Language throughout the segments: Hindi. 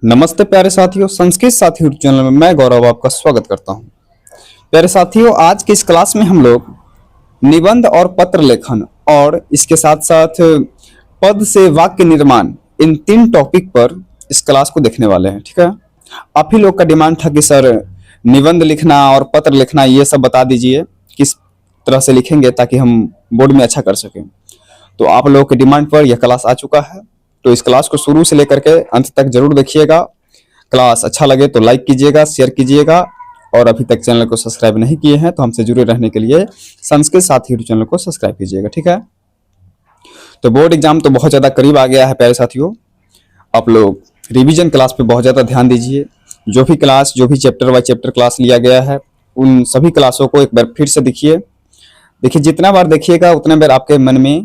नमस्ते प्यारे साथियों, संस्कृत साथी यूट्यूब चैनल में मैं गौरव आपका स्वागत करता हूं। प्यारे साथियों, आज की इस क्लास में हम लोग निबंध और पत्र लेखन और इसके साथ साथ पद से वाक्य निर्माण, इन तीन टॉपिक पर इस क्लास को देखने वाले हैं। ठीक है, आप ही लोग का डिमांड था कि सर निबंध लिखना और पत्र लिखना ये सब बता दीजिए, किस तरह से लिखेंगे ताकि हम बोर्ड में अच्छा कर सकें। तो आप लोगों के डिमांड पर यह क्लास आ चुका है। तो इस क्लास को शुरू से लेकर के अंत तक जरूर देखिएगा। क्लास अच्छा लगे तो लाइक कीजिएगा, शेयर कीजिएगा, और अभी तक चैनल को सब्सक्राइब नहीं किए हैं तो हमसे जुड़े रहने के लिए संस्कृत साथी यूट्यूब चैनल को सब्सक्राइब कीजिएगा। ठीक है, तो बोर्ड एग्जाम तो बहुत ज़्यादा करीब आ गया है प्यारे साथियों। आप लोग रिवीजन क्लास पे बहुत ज़्यादा ध्यान दीजिए। जो भी चैप्टर बाय चैप्टर क्लास लिया गया है उन सभी क्लासों को एक बार फिर से देखिए। जितना बार देखिएगा उतना बार आपके मन में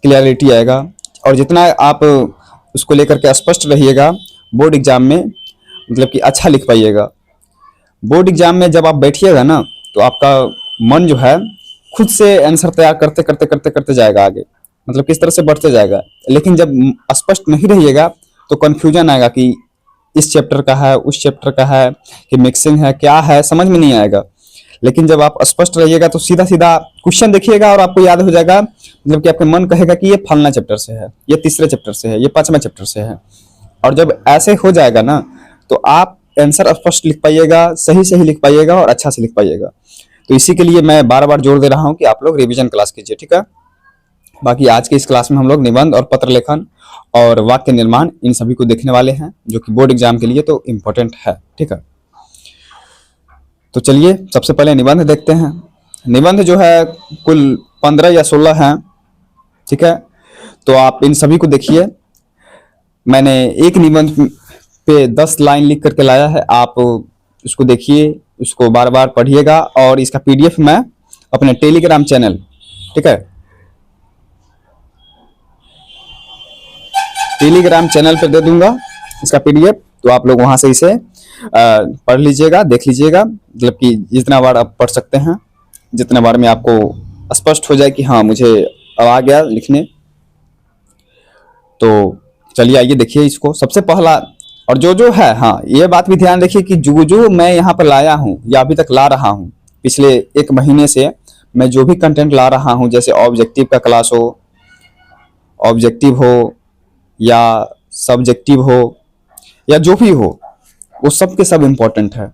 क्लियरिटी आएगा, और जितना आप उसको लेकर के स्पष्ट रहिएगा बोर्ड एग्जाम में, मतलब कि अच्छा लिख पाइएगा। बोर्ड एग्जाम में जब आप बैठिएगा ना तो आपका मन जो है खुद से आंसर तैयार करते करते करते करते जाएगा आगे, मतलब किस तरह से बढ़ते जाएगा। लेकिन जब स्पष्ट नहीं रहिएगा तो कंफ्यूजन आएगा कि इस चैप्टर का है, उस चैप्टर का है, कि मिक्सिंग है, क्या है, समझ में नहीं आएगा। लेकिन जब आप स्पष्ट रहिएगा तो सीधा सीधा क्वेश्चन देखिएगा और आपको याद हो जाएगा, मतलब कि आपका मन कहेगा कि ये फलना चैप्टर से है, ये तीसरे चैप्टर से है, ये पांचवा चैप्टर से है। और जब ऐसे हो जाएगा ना तो आप आंसर स्पष्ट लिख पाइएगा, सही सही लिख पाइएगा और अच्छा से लिख पाइएगा। तो इसी के लिए मैं बार बार जोर दे रहा हूँ कि आप लोग रिवीजन क्लास कीजिए। ठीक है, बाकी आज के इस क्लास में हम लोग निबंध और पत्र लेखन और वाक्य निर्माण इन सभी को देखने वाले हैं, जो कि बोर्ड एग्जाम के लिए तो इम्पोर्टेंट है। ठीक है, तो चलिए सबसे पहले निबंध देखते हैं। निबंध जो है कुल 15 या 16 हैं। ठीक है, तो आप इन सभी को देखिए। मैंने एक निबंध पे 10 लाइन लिख करके लाया है, आप उसको देखिए, उसको बार बार पढ़िएगा, और इसका पीडीएफ मैं अपने टेलीग्राम चैनल, ठीक है, टेलीग्राम चैनल पे दे दूंगा इसका पीडीएफ। तो आप लोग वहां से इसे पढ़ लीजिएगा, देख लीजिएगा, मतलब कि जितना बार आप पढ़ सकते हैं, जितना बार में आपको स्पष्ट हो जाए कि हाँ मुझे अब आ गया लिखने। तो चलिए आइए देखिए इसको। सबसे पहला, और जो है, हाँ ये बात भी ध्यान रखिए कि जो मैं यहाँ पर लाया हूँ या अभी तक ला रहा हूँ, पिछले 1 महीने से मैं जो भी कंटेंट ला रहा हूँ, जैसे ऑब्जेक्टिव का क्लास हो, ऑब्जेक्टिव हो या सब्जेक्टिव हो या जो भी हो, वो सब के सब इम्पोर्टेंट है।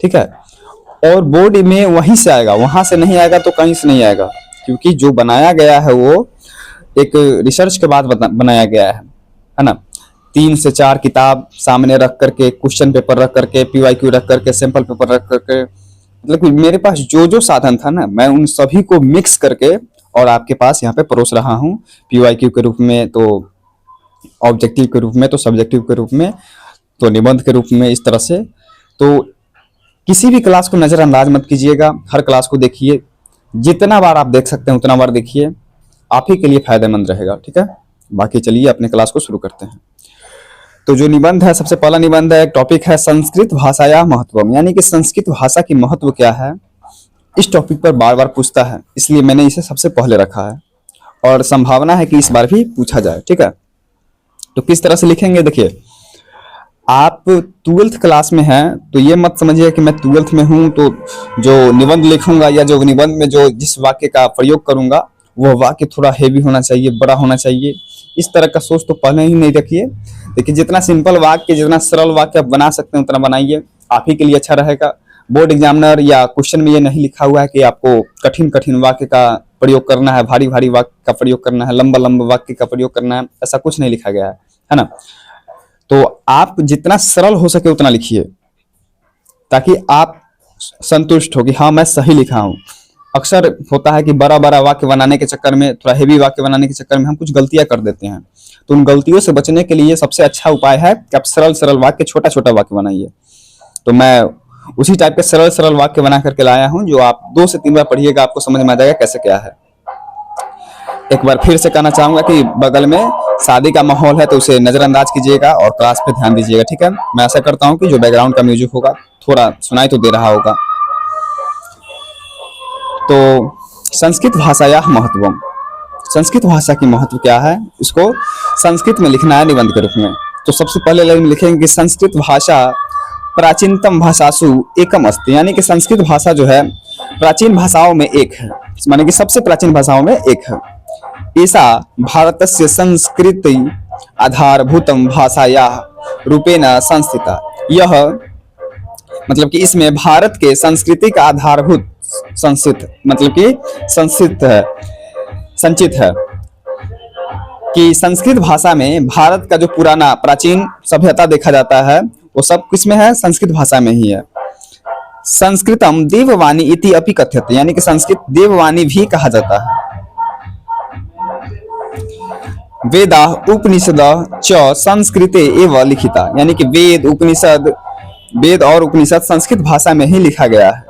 ठीक है, और बोर्ड में वहीं से आएगा, वहां से नहीं आएगा तो कहीं से नहीं आएगा, क्योंकि जो बनाया गया है वो एक रिसर्च के बाद बनाया गया है ना। 3 से 4 किताब सामने रख करके, क्वेश्चन पेपर रख करके, पीवाईक्यू रख करके, सैंपल पेपर रख करके, मतलब कि मेरे पास जो साधन था ना, मैं उन सभी को मिक्स करके और आपके पास यहाँ पे परोस रहा हूँ। पीवाईक्यू के रूप में, तो ऑब्जेक्टिव के रूप में, तो सब्जेक्टिव के रूप में, तो निबंध के रूप में, इस तरह से। तो किसी भी क्लास को नज़रअंदाज मत कीजिएगा, हर क्लास को देखिए। जितना बार आप देख सकते हैं उतना बार देखिए, आप ही के लिए फायदेमंद रहेगा। ठीक है, बाकी चलिए अपने क्लास को शुरू करते हैं। तो जो निबंध है, सबसे पहला निबंध है, एक टॉपिक है संस्कृत भाषाया महत्वम, यानी कि संस्कृत भाषा की महत्व क्या है। इस टॉपिक पर बार बार पूछता है, इसलिए मैंने इसे सबसे पहले रखा है, और संभावना है कि इस बार भी पूछा जाए। ठीक है, तो किस तरह से लिखेंगे देखिए। आप 12th क्लास में हैं तो ये मत समझिए कि मैं 12th में हूं तो जो निबंध लिखूंगा या जो निबंध में जो जिस वाक्य का प्रयोग करूंगा वो वाक्य थोड़ा हेवी होना चाहिए, बड़ा होना चाहिए, इस तरह का सोच तो पहले ही नहीं रखिए। देखिए, जितना सिंपल वाक्य, जितना सरल वाक्य आप बना सकते हैं उतना बनाइए, आप ही के लिए अच्छा रहेगा। बोर्ड एग्जामिनर या क्वेश्चन में ये नहीं लिखा हुआ है कि आपको कठिन कठिन वाक्य का प्रयोग करना है, भारी भारी वाक्य का प्रयोग करना है, लंबा लंबा वाक्य का प्रयोग करना है, ऐसा कुछ नहीं लिखा गया है ना। तो आप जितना सरल हो सके उतना लिखिए, ताकि आप संतुष्ट हो कि हाँ मैं सही लिखा हूँ। अक्सर होता है कि बड़ा बड़ा वाक्य बनाने के चक्कर में, थोड़ा हेवी वाक्य बनाने के चक्कर में हम कुछ गलतियां कर देते हैं। तो उन गलतियों से बचने के लिए सबसे अच्छा उपाय है कि आप सरल सरल वाक्य, छोटा छोटा वाक्य बनाइए। तो मैं उसी टाइप के सरल सरल वाक्य बना करके लाया हूँ, जो आप 2 से 3 बार पढ़िएगा, आपको समझ में आ जाएगा कैसे क्या है। एक बार फिर से कहना चाहूंगा कि बगल में शादी का माहौल है तो उसे नजरअंदाज कीजिएगा और क्लास पे ध्यान दीजिएगा। ठीक है, मैं आशा करता हूँ कि जो बैकग्राउंड का म्यूजिक होगा थोड़ा सुनाई तो दे रहा होगा। तो संस्कृत भाषाया महत्वम, संस्कृत भाषा की महत्व क्या है, इसको संस्कृत में लिखना है निबंध के रूप में। तो सबसे पहले लाइन लिखेंगे कि संस्कृत भाषा प्राचीनतम भाषासु एकम अस्ति, यानी कि संस्कृत भाषा जो है प्राचीन भाषाओं में एक है, माने कि सबसे प्राचीन भाषाओं में एक है। ऐसा भारतस्य संस्कृति आधारभूतम भाषाया रूपेण संस्थिता, यह मतलब कि इसमें भारत के संस्कृति का आधारभूत संस्थित मतलब कि संस्कृत है, संचित है कि संस्कृत भाषा में भारत का जो पुराना प्राचीन सभ्यता देखा जाता है वो सब किसमें है, संस्कृत भाषा में ही है। संस्कृतम देववाणी इति अपि कथ्यते, यानी कि संस्कृत देववाणी भी कहा जाता है। वेदा उपनिषद च संस्कृते एव लिखिता, यानी कि वेद और उपनिषद संस्कृत भाषा में ही लिखा गया है।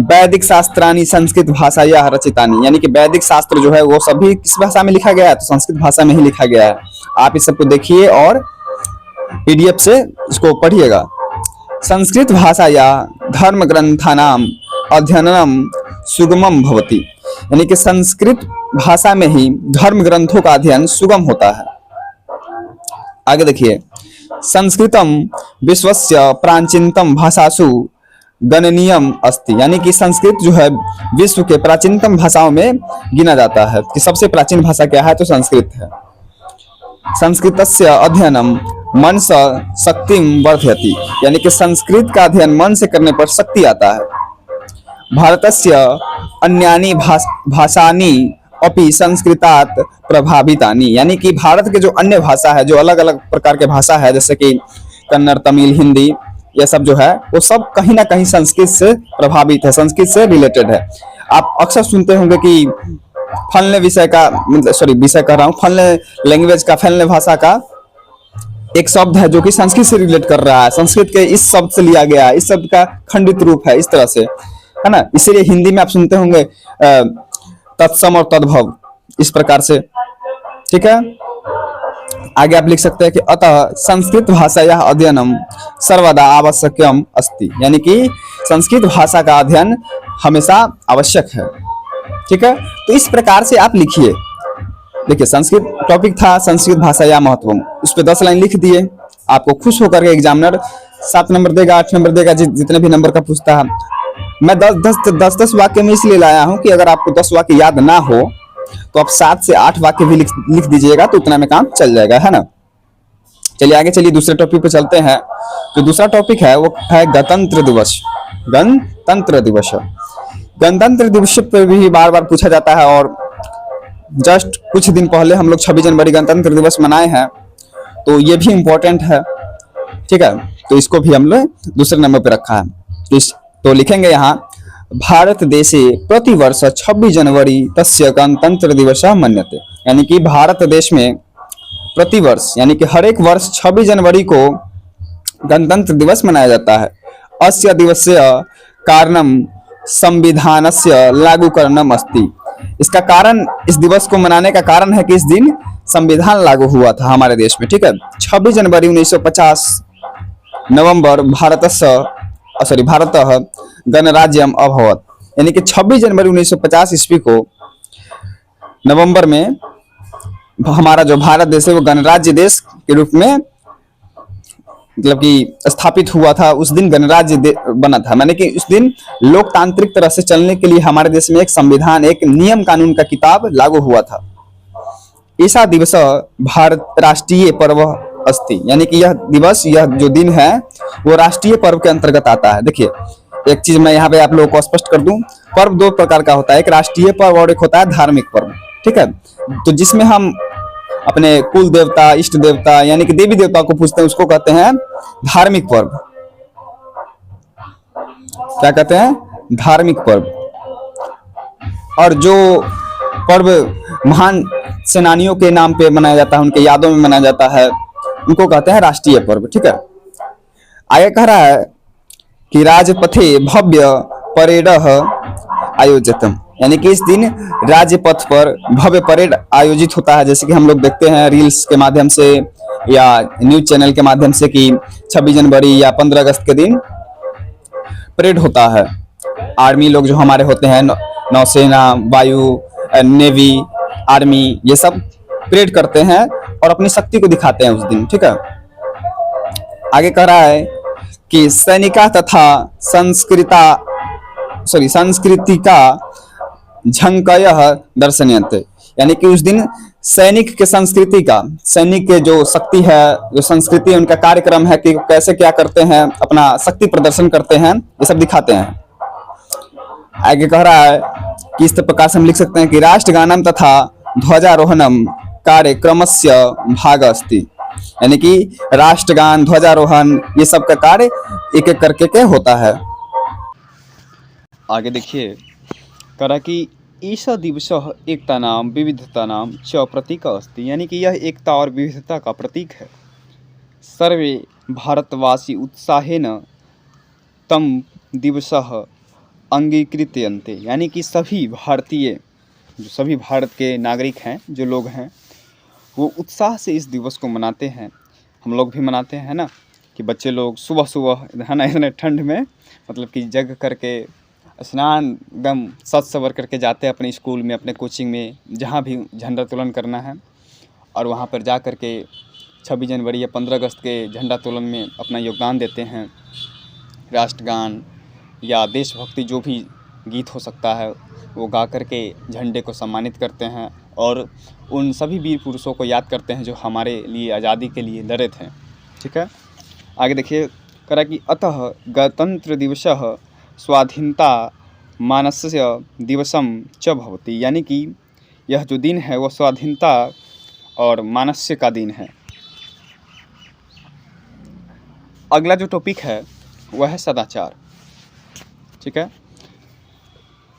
वैदिक शास्त्राणी संस्कृत भाषा या रचितानी, यानी कि वैदिक शास्त्र जो है वो सभी किस भाषा में लिखा गया है, तो संस्कृत भाषा में ही लिखा गया है। आप इस सबको देखिए और पीडीएफ से इसको पढ़िएगा। संस्कृत भाषा या धर्म ग्रंथानाम अध्ययनम सुगमम भवति, यानी कि संस्कृत भाषा में ही धर्म ग्रंथों का अध्ययन सुगम होता है। आगे देखिए, संस्कृतम विश्वस्य प्राचीनतम भाषासु गणनीयम अस्ति, यानी कि संस्कृत जो है विश्व के प्राचीनतम भाषाओं में गिना जाता है कि सबसे प्राचीन भाषा क्या है, तो संस्कृत है। संस्कृतस्य अध्ययनम मनस शक्तिम वर्धयति, यानी कि संस्कृत का अध्ययन मन से करने पर शक्ति आता है। भारतस्य अन्यानि भाषानि अपि संस्कृतात प्रभावितानि, यानी कि भारत के जो अन्य भाषा है, जो अलग अलग प्रकार के भाषा है, जैसे कि कन्नड़, तमिल, हिंदी, ये सब जो है वो सब कहीं ना कहीं संस्कृत से प्रभावित है, संस्कृत से रिलेटेड है। आप अक्सर सुनते होंगे कि फलने विषय का विषय कह रहा हूँ, फलने लैंग्वेज का, फलने भाषा का एक शब्द है जो कि संस्कृत से रिलेट कर रहा है, संस्कृत के इस शब्द से लिया गया है, इस शब्द का खंडित रूप है, इस तरह से है ना। इसीलिए हिंदी में आप सुनते होंगे तत्सम और तद्भव, इस प्रकार से, ठीक है। आगे आप लिख सकते हैं कि अतः संस्कृत भाषा या अध्ययनम सर्वदा आवश्यकम अस्ति, यानी कि संस्कृत भाषा का अध्ययन हमेशा आवश्यक है, ठीक है। तो इस प्रकार से आप लिखिए। देखिए, संस्कृत टॉपिक था संस्कृत भाषा या महत्वम, उस पर 10 लाइन लिख दिए। आपको खुश होकर के एग्जामिनर 7 नंबर देगा, 8 नंबर देगा, जितने भी नंबर का पूछता है। मैं 10 वाक्य में इसलिए लाया हूं कि अगर आपको 10 वाक्य याद ना हो तो आप 7 से 8 वाक्य भी लिख दीजिएगा, तो उतना में काम चल जाएगा, है ना। चलिए आगे चलिए, दूसरे टॉपिक पे चलते हैं। तो दूसरा टॉपिक है वो है गणतंत्र दिवस। गणतंत्र दिवस, गणतंत्र दिवस पर भी बार बार पूछा जाता है, और जस्ट कुछ दिन पहले हम लोग 26 जनवरी गणतंत्र दिवस मनाए हैं, तो ये भी इम्पोर्टेंट है, ठीक है। तो इसको भी हम लोग दूसरे नंबर पे रखा है। तो लिखेंगे यहाँ, भारत देशे प्रतिवर्ष 26 जनवरी तस्य गणतंत्र दिवस मन्यते, यानी कि भारत देश में प्रतिवर्ष यानी कि हर एक वर्ष 26 जनवरी को गणतंत्र दिवस मनाया जाता है। अस्य दिवस्य कारणम संविधानस्य लागूकरणम अस्ति, इसका कारण, इस दिवस को मनाने का कारण है कि इस दिन संविधान लागू हुआ था हमारे देश में, ठीक है। 26 जनवरी 1950 नवंबर भारतः गणराज्यम अभवत, यानी कि 26 जनवरी 1950 ईस्वी को नवंबर में हमारा जो भारत देश है वो गणराज्य देश के रूप में मतलब कि स्थापित हुआ था। उस दिन गणराज्य बना था, माने कि उस दिन लोकतांत्रिक तरह से चलने के लिए हमारे देश में एक संविधान, एक नियम कानून का किताब लागू हुआ था। ऐसा दिवस भारत राष्ट्रीय पर्व अस्ति, यानी कि यह दिवस, यह जो दिन है वो राष्ट्रीय पर्व के अंतर्गत आता है। देखिए, एक चीज मैं यहाँ पे आप लोगों को स्पष्ट कर दूं, पर्व 2 प्रकार का होता है, एक राष्ट्रीय पर्व और एक होता है धार्मिक पर्व, ठीक है। तो जिसमें हम अपने कुल देवता, इष्ट देवता यानी कि देवी देवता को पूजते हैं, उसको कहते हैं धार्मिक पर्व। क्या कहते हैं? धार्मिक पर्व। और जो पर्व महान सेनानियों के नाम पे मनाया जाता है, उनके यादों में मनाया जाता है, उनको कहते हैं राष्ट्रीय पर्व, ठीक है। आगे कह रहा है कि राजपथे भव्य परेड आयोजितम, यानी कि इस दिन राजपथ पर भव्य परेड आयोजित होता है। जैसे कि हम लोग देखते हैं रील्स के माध्यम से या न्यूज चैनल के माध्यम से कि 26 जनवरी या 15 अगस्त के दिन परेड होता है। आर्मी लोग जो हमारे होते हैं, नौसेना, वायु, नेवी, आर्मी, ये सब परेड करते हैं और अपनी शक्ति को दिखाते हैं उस दिन, ठीक है। आगे कह रहा है कि सैनिका तथा संस्कृतिका झंकय दर्शनीयते, यानी कि उस दिन सैनिक के संस्कृति का, सैनिक के जो शक्ति है, जो संस्कृति है, उनका कार्यक्रम है कि कैसे क्या करते हैं, अपना शक्ति प्रदर्शन करते हैं, ये सब दिखाते हैं। आगे कह रहा है कि इस प्रकार से हम लिख सकते हैं कि राष्ट्रगानम तथा ध्वजारोहणम कार्यक्रमस्य भाग अस्ति, यानी कि राष्ट्रगान, ध्वजारोहण, ये सब का कार्य एक एक करके के होता है। आगे देखिए, करा कि ईसा दिवस एकतानां विविधतानां च प्रतीक अस्ति, यानी कि यह एकता और विविधता का प्रतीक है। सर्वे भारतवासी उत्साहेन तम दिवसः अंगीकृत्यन्ते, यानी कि सभी भारतीय, जो सभी भारत के नागरिक हैं, जो लोग हैं, वो उत्साह से इस दिवस को मनाते हैं। हम लोग भी मनाते हैं ना, कि बच्चे लोग सुबह सुबह है ना, इतने ठंड में मतलब कि जग करके स्नान एकदम सज सवर करके जाते हैं अपने स्कूल में, अपने कोचिंग में, जहाँ भी झंडोत्तोलन करना है, और वहाँ पर जा कर के 26 जनवरी या 15 अगस्त के झंडोत्तोलन में अपना योगदान देते हैं। राष्ट्रगान या देशभक्ति जो भी गीत हो सकता है वो गा कर के झंडे को सम्मानित करते हैं, और उन सभी वीर पुरुषों को याद करते हैं जो हमारे लिए आज़ादी के लिए लड़े थे। ठीक है, आगे देखिए, करा कि अतः गणतंत्र दिवसः स्वाधीनता मानस्य दिवसम च भवति, यानी कि यह जो दिन है वो स्वाधीनता और मानस्य का दिन है। अगला जो टॉपिक है वह है सदाचार। ठीक है,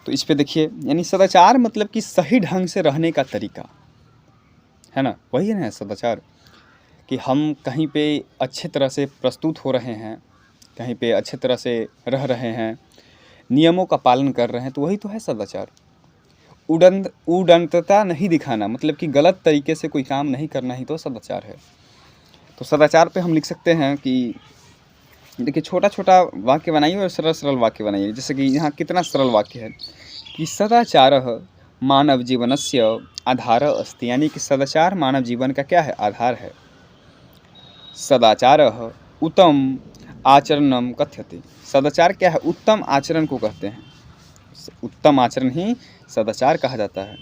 तो इस पे देखिए, यानी सदाचार मतलब कि सही ढंग से रहने का तरीका है ना, वही है ना सदाचार, कि हम कहीं पे अच्छे तरह से प्रस्तुत हो रहे हैं, कहीं पे अच्छे तरह से रह रहे हैं, नियमों का पालन कर रहे हैं, तो वही तो है सदाचार। उदंडता नहीं दिखाना, मतलब कि गलत तरीके से कोई काम नहीं करना ही तो सदाचार है। तो सदाचार पे हम लिख सकते हैं कि देखिए, छोटा छोटा वाक्य बनाइए और सरल सरल वाक्य बनाइए। जैसे कि यहाँ कितना सरल वाक्य है कि सदाचारः मानव जीवनस्य आधारः अस्ति, यानी कि सदाचार मानव जीवन का क्या है, आधार है। सदाचारः उत्तम आचरणम कथ्यते, सदाचार क्या है, उत्तम आचरण को कहते हैं, उत्तम आचरण ही सदाचार कहा जाता है।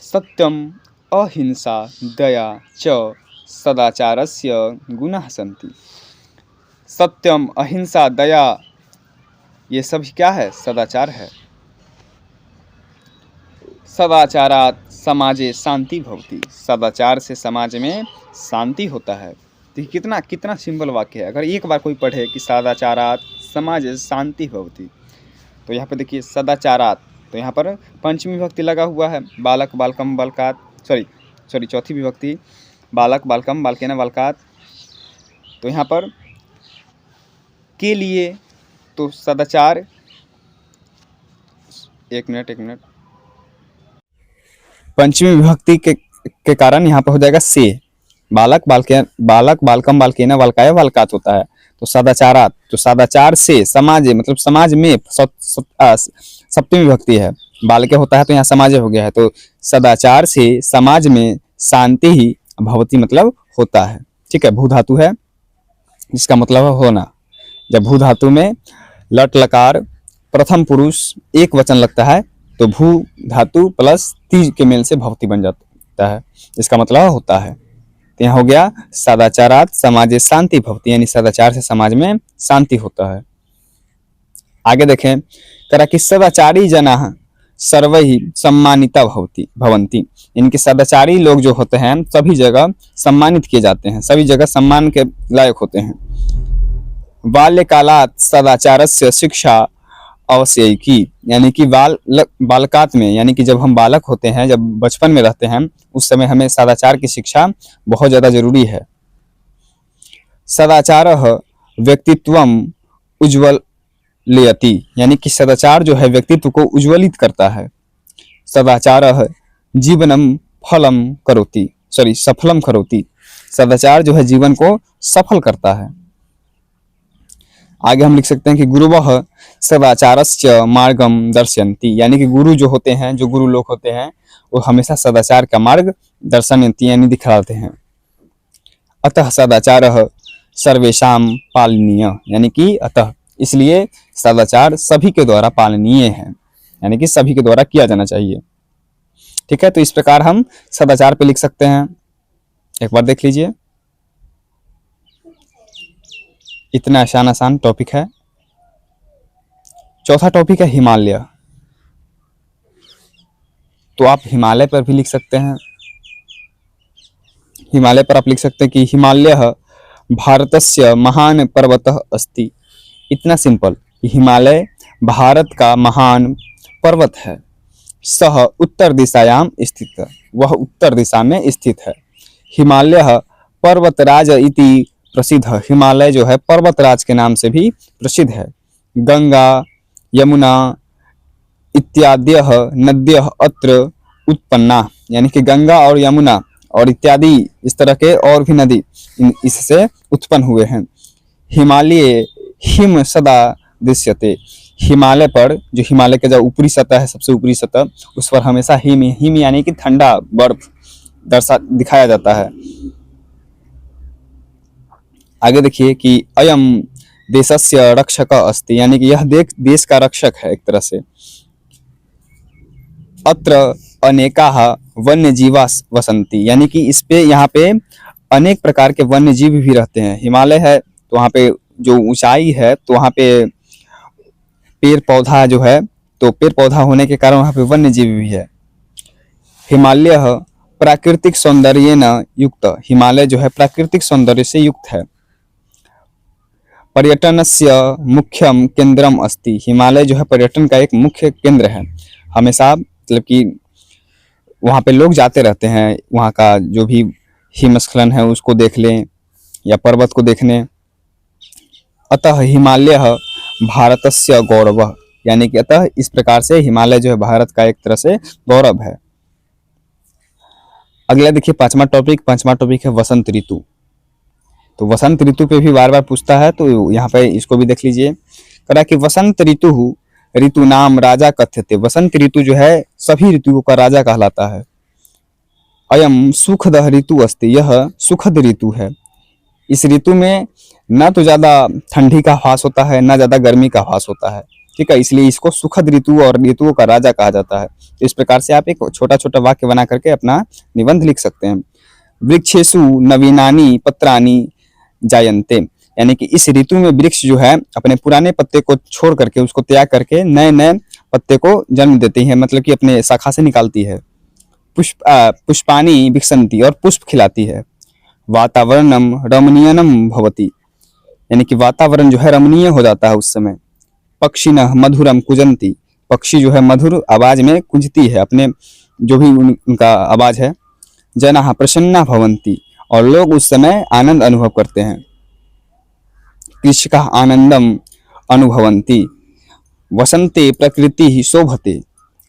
सत्यम अहिंसा दया च सदाचारस्य गुणाः सन्ति, सत्यम अहिंसा दया ये सभी क्या है, सदाचार है। सदाचारात् समाजे शांति भवति, सदाचार से समाज में शांति होता है। तो कितना कितना सिंपल वाक्य है। अगर एक बार कोई पढ़े कि सदाचारात् समाजे शांति भवति, तो यहाँ पर देखिए सदाचारात्, तो यहाँ पर पंचमी विभक्ति लगा हुआ है, बालक बालकम बालकात्, सॉरी चौथी विभक्ति, बालक बालकम बालकेन बालकात्, तो यहाँ पर के लिए, तो सदाचार, एक मिनट, पंचमी विभक्ति के कारण यहाँ पर हो जाएगा से, बालक बालकम बालकेन बालकाय बालकात् होता है। तो सदाचारात्, तो सदाचार से समाज, मतलब समाज में, सप्तमी विभक्ति है, बालके होता है तो यहाँ समाज हो गया है, तो सदाचार से समाज में शांति ही भवति मतलब होता है। ठीक है, भू धातु है, जिसका मतलब है होना। जब भू धातु में लट लकार प्रथम पुरुष एक वचन लगता है तो भू धातु प्लस ती के मेल से भवति बन जाता है, इसका मतलब होता है। तो यहाँ हो गया सदाचारात् समाजे शांति भवति, यानी सदाचार से समाज में शांति होता है। आगे देखें, करा कि सदाचारी जनाः सर्वैः सम्मानिता भवन्ति, इनके सदाचारी लोग जो होते हैं सभी जगह सम्मानित किए जाते हैं, सभी जगह सम्मान के लायक होते हैं। बाल्यकालात् सदाचारस्य शिक्षा अवश्यकी, यानी कि बालकात में, यानी कि जब हम बालक होते हैं, जब बचपन में रहते हैं, उस समय हमें सदाचार की शिक्षा बहुत ज़्यादा जरूरी है। सदाचारः व्यक्तित्वम उज्ज्वलयति, यानी कि सदाचार जो है व्यक्तित्व को उज्ज्वलित करता है। सदाचारः जीवनम फलम करोति, सफलम करोति, सदाचार जो है जीवन को सफल करता है। आगे हम लिख सकते हैं कि गुरुवः सदाचारस्य मार्गम दर्शयन्ति, यानी कि गुरु जो होते हैं, जो गुरु लोग होते हैं, वो हमेशा सदाचार का मार्ग दर्शयन्ति यानी दिखलाते हैं। अतः सदाचारः सर्वेशाम पालनीय, यानी कि अतः, इसलिए सदाचार सभी के द्वारा पालनीय है, यानी कि सभी के द्वारा किया जाना चाहिए। ठीक है, तो इस प्रकार हम सदाचार पे लिख सकते हैं। एक बार देख लीजिए, इतना आसान आसान टॉपिक है। चौथा टॉपिक है हिमालय। तो आप हिमालय पर भी लिख सकते हैं। हिमालय पर आप लिख सकते हैं कि हिमालय भारतस्य महान पर्वतः अस्ति। इतना सिंपल, हिमालय भारत का महान पर्वत है। सह उत्तर दिशायाम स्थित, वह उत्तर दिशा में स्थित है। हिमालय पर्वतराज इति प्रसिद्ध, हिमालय जो है पर्वतराज के नाम से भी प्रसिद्ध है। गंगा यमुना इत्याद्यः नद्यः अत्र उत्पन्ना, यानी कि गंगा और यमुना और इत्यादि इस तरह के और भी नदी इससे उत्पन्न हुए हैं। हिमालय हिम सदा दृश्यते, हिमालय पर, जो हिमालय का जो ऊपरी सतह है, सबसे ऊपरी सतह, उस पर हमेशा हिम, हिम यानी कि ठंडा बर्फ दिखाया जाता है। आगे देखिए कि अयम देशस्य रक्षक अस्ति, यानी कि यह देश का रक्षक है एक तरह से। अत्र अनेकाः वन्य जीवा वसंती, यानी कि इस पे, यहाँ पे अनेक प्रकार के वन्य जीव भी रहते हैं। हिमालय है तो वहाँ पे जो ऊंचाई है तो वहाँ पे पेड़ पौधा जो है, तो पेड़ पौधा होने के कारण वहाँ पे वन्य जीव भी है। हिमालय प्राकृतिक सौंदर्य न युक्त, हिमालय जो है प्राकृतिक सौंदर्य से युक्त है। पर्यटनस्य मुख्यम केंद्रम अस्ति, हिमालय जो है पर्यटन का एक मुख्य केंद्र है। हमेशा मतलब कि वहाँ पे लोग जाते रहते हैं, वहाँ का जो भी हिमस्खलन है उसको देख लें या पर्वत को देखने। अतः हिमालय भारतस्य गौरव, यानी कि अतः इस प्रकार से हिमालय जो है भारत का एक तरह से गौरव है। अगला देखिए पांचवा टॉपिक है वसंत ऋतु। तो वसंत ऋतु पे भी बार बार पूछता है, तो यहाँ पे इसको भी देख लीजिए। करा कि वसंत ऋतु नाम राजा कथ्यते, वसंत ऋतु जो है सभी ऋतुओं का राजा कहलाता है। अयम सुखद ऋतु अस्ति, यह सुखद ऋतु है। इस ऋतु में ना तो ज्यादा ठंडी का आभास होता है, ना ज्यादा गर्मी का आभास होता है। ठीक है, इसलिए इसको सुखद ऋतु और ऋतुओं का राजा कहा जाता है। तो इस प्रकार से आप एक छोटा छोटा वाक्य बना करके अपना निबंध लिख सकते हैं। वृक्षेषु नवीनानि पत्राणि जायन्ते, यानी कि इस ऋतु में वृक्ष जो है अपने पुराने पत्ते को छोड़ करके, उसको त्याग करके नए नए पत्ते को जन्म देती है, मतलब कि अपने शाखा से निकालती है। पुष्पानि विकसन्ति, और पुष्प खिलाती है। वातावरणम रमणीयनम भवति, यानी कि वातावरण जो है रमणीय हो जाता है उस समय। पक्षिणः मधुरम कुजन्ति, पक्षी जो है मधुर आवाज में कुंजती है, अपने जो भी उनका आवाज है। जनाः प्रसन्ना भवन्ति, और लोग उस समय आनंद अनुभव करते हैं। कृषकाः आनंदम अनुभवन्ति, वसंते प्रकृति ही शोभते,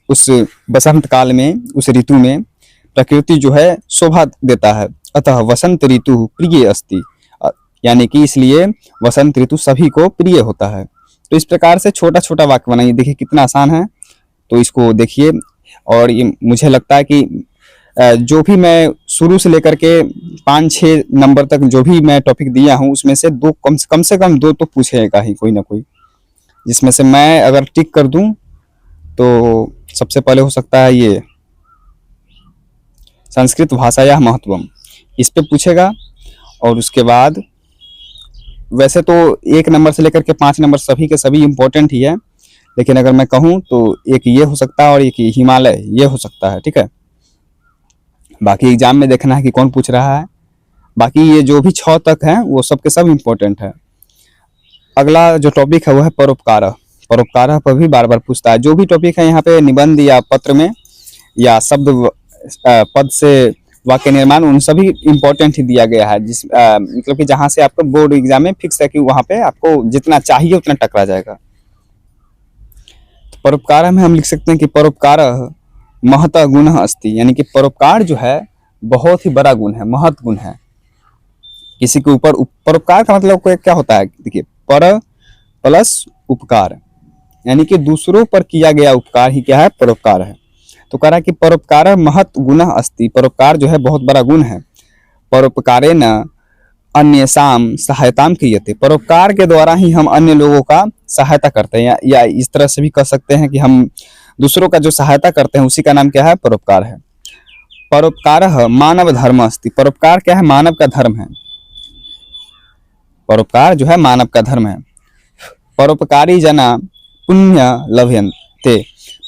उस बसंत काल में, उस ऋतु में प्रकृति जो है शोभा देता है। अतः वसंत ऋतु प्रिय अस्ति, यानी कि इसलिए वसंत ऋतु सभी को प्रिय होता है। तो इस प्रकार से छोटा छोटा वाक्य बनाइए, देखिए कितना आसान है। तो इसको देखिए, और ये मुझे लगता है कि जो भी मैं शुरू से लेकर के 5-6 नंबर तक जो भी मैं टॉपिक दिया हूँ, उसमें से दो कम से कम दो तो पूछेगा ही कोई ना कोई, जिसमें से मैं अगर टिक कर दूं तो सबसे पहले हो सकता है ये संस्कृत भाषायाः महत्वम, इस पे पूछेगा। और उसके बाद वैसे तो 1 नंबर से लेकर के 5 नंबर सभी के सभी इम्पोर्टेंट ही है, लेकिन अगर मैं कहूँ तो एक ये हो सकता है और एक हिमालय ये हो सकता है। ठीक है, बाकी एग्जाम में देखना है कि कौन पूछ रहा है। बाकी ये जो भी 6 तक है वो सब के सब इम्पोर्टेंट है। अगला जो टॉपिक है वो है परोपकार। परोपकार पर भी बार बार पूछता है। जो भी टॉपिक है यहाँ पे निबंध या पत्र में या शब्द पद से वाक्य निर्माण, उन सभी इम्पोर्टेंट ही दिया गया है, जिस मतलब कि जहाँ से आपका बोर्ड एग्जाम में फिक्स है कि वहाँ पे आपको जितना चाहिए उतना टकरा जाएगा। तो परोपकार में हम लिख सकते हैं कि परोपकार महत गुण अस्ति, यानी कि परोपकार जो है बहुत ही बड़ा गुण है, महत गुण है। किसी के ऊपर परोपकार का मतलब क्या होता है, देखिए पर प्लस उपकार, यानी कि दूसरों पर किया गया उपकार ही क्या है, परोपकार है। तो कह रहा है कि परोपकार महत गुण अस्ति, परोपकार जो है बहुत बड़ा गुण है। परोपकारेण अन्येषां सहायतां क्रियते, परोपकार के द्वारा ही हम अन्य लोगों का सहायता करते हैं, या इस तरह से भी कह सकते हैं कि हम दूसरों का जो सहायता करते हैं उसी का नाम क्या है, परोपकार है। परोपकारः मानव धर्म अस्ति, परोपकार क्या है, मानव का धर्म है। परोपकार जो है मानव का धर्म है। परोपकारी जना पुण्य लभन्ते,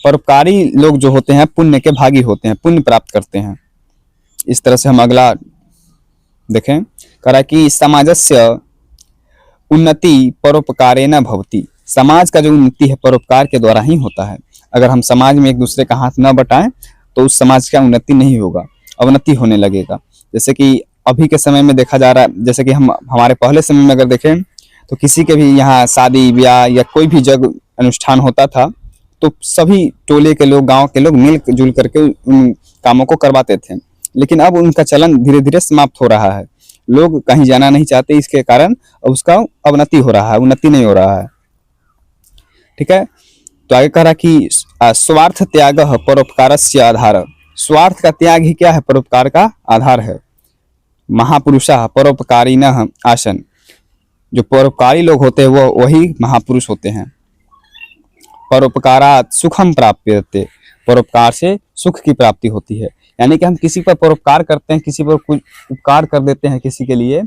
परोपकारी लोग जो होते हैं पुण्य के भागी होते हैं, पुण्य प्राप्त करते हैं। इस तरह से हम अगला देखें, करा कि समाजस्य उन्नति परोपकारेण भवति, समाज का जो उन्नति है परोपकार के द्वारा ही होता है। अगर हम समाज में एक दूसरे का हाथ न बटाएं तो उस समाज का उन्नति नहीं होगा, अवनति होने लगेगा। जैसे कि अभी के समय में देखा जा रहा है, जैसे कि हम हमारे पहले समय में अगर देखें तो किसी के भी यहाँ शादी ब्याह या कोई भी जग अनुष्ठान होता था तो सभी टोले के लोग, गांव के लोग मिलजुल करके उन कामों को करवाते थे। लेकिन अब उनका चलन धीरे धीरे समाप्त हो रहा है, लोग कहीं जाना नहीं चाहते, इसके कारण अब उसका अवनति हो रहा है, उन्नति नहीं हो रहा है। ठीक है, तो आगे कह रहा कि स्वार्थ त्याग परोपकारस्य आधार, स्वार्थ का त्याग ही क्या है, परोपकार का आधार है। महापुरुषः परोपकारिणः आसन, जो परोपकारी लोग होते हैं वो वही महापुरुष होते हैं। परोपकारात् सुखम प्राप्यते, परोपकार से सुख की प्राप्ति होती है। यानी कि हम किसी पर परोपकार करते हैं, किसी पर कुछ उपकार कर देते हैं किसी के लिए,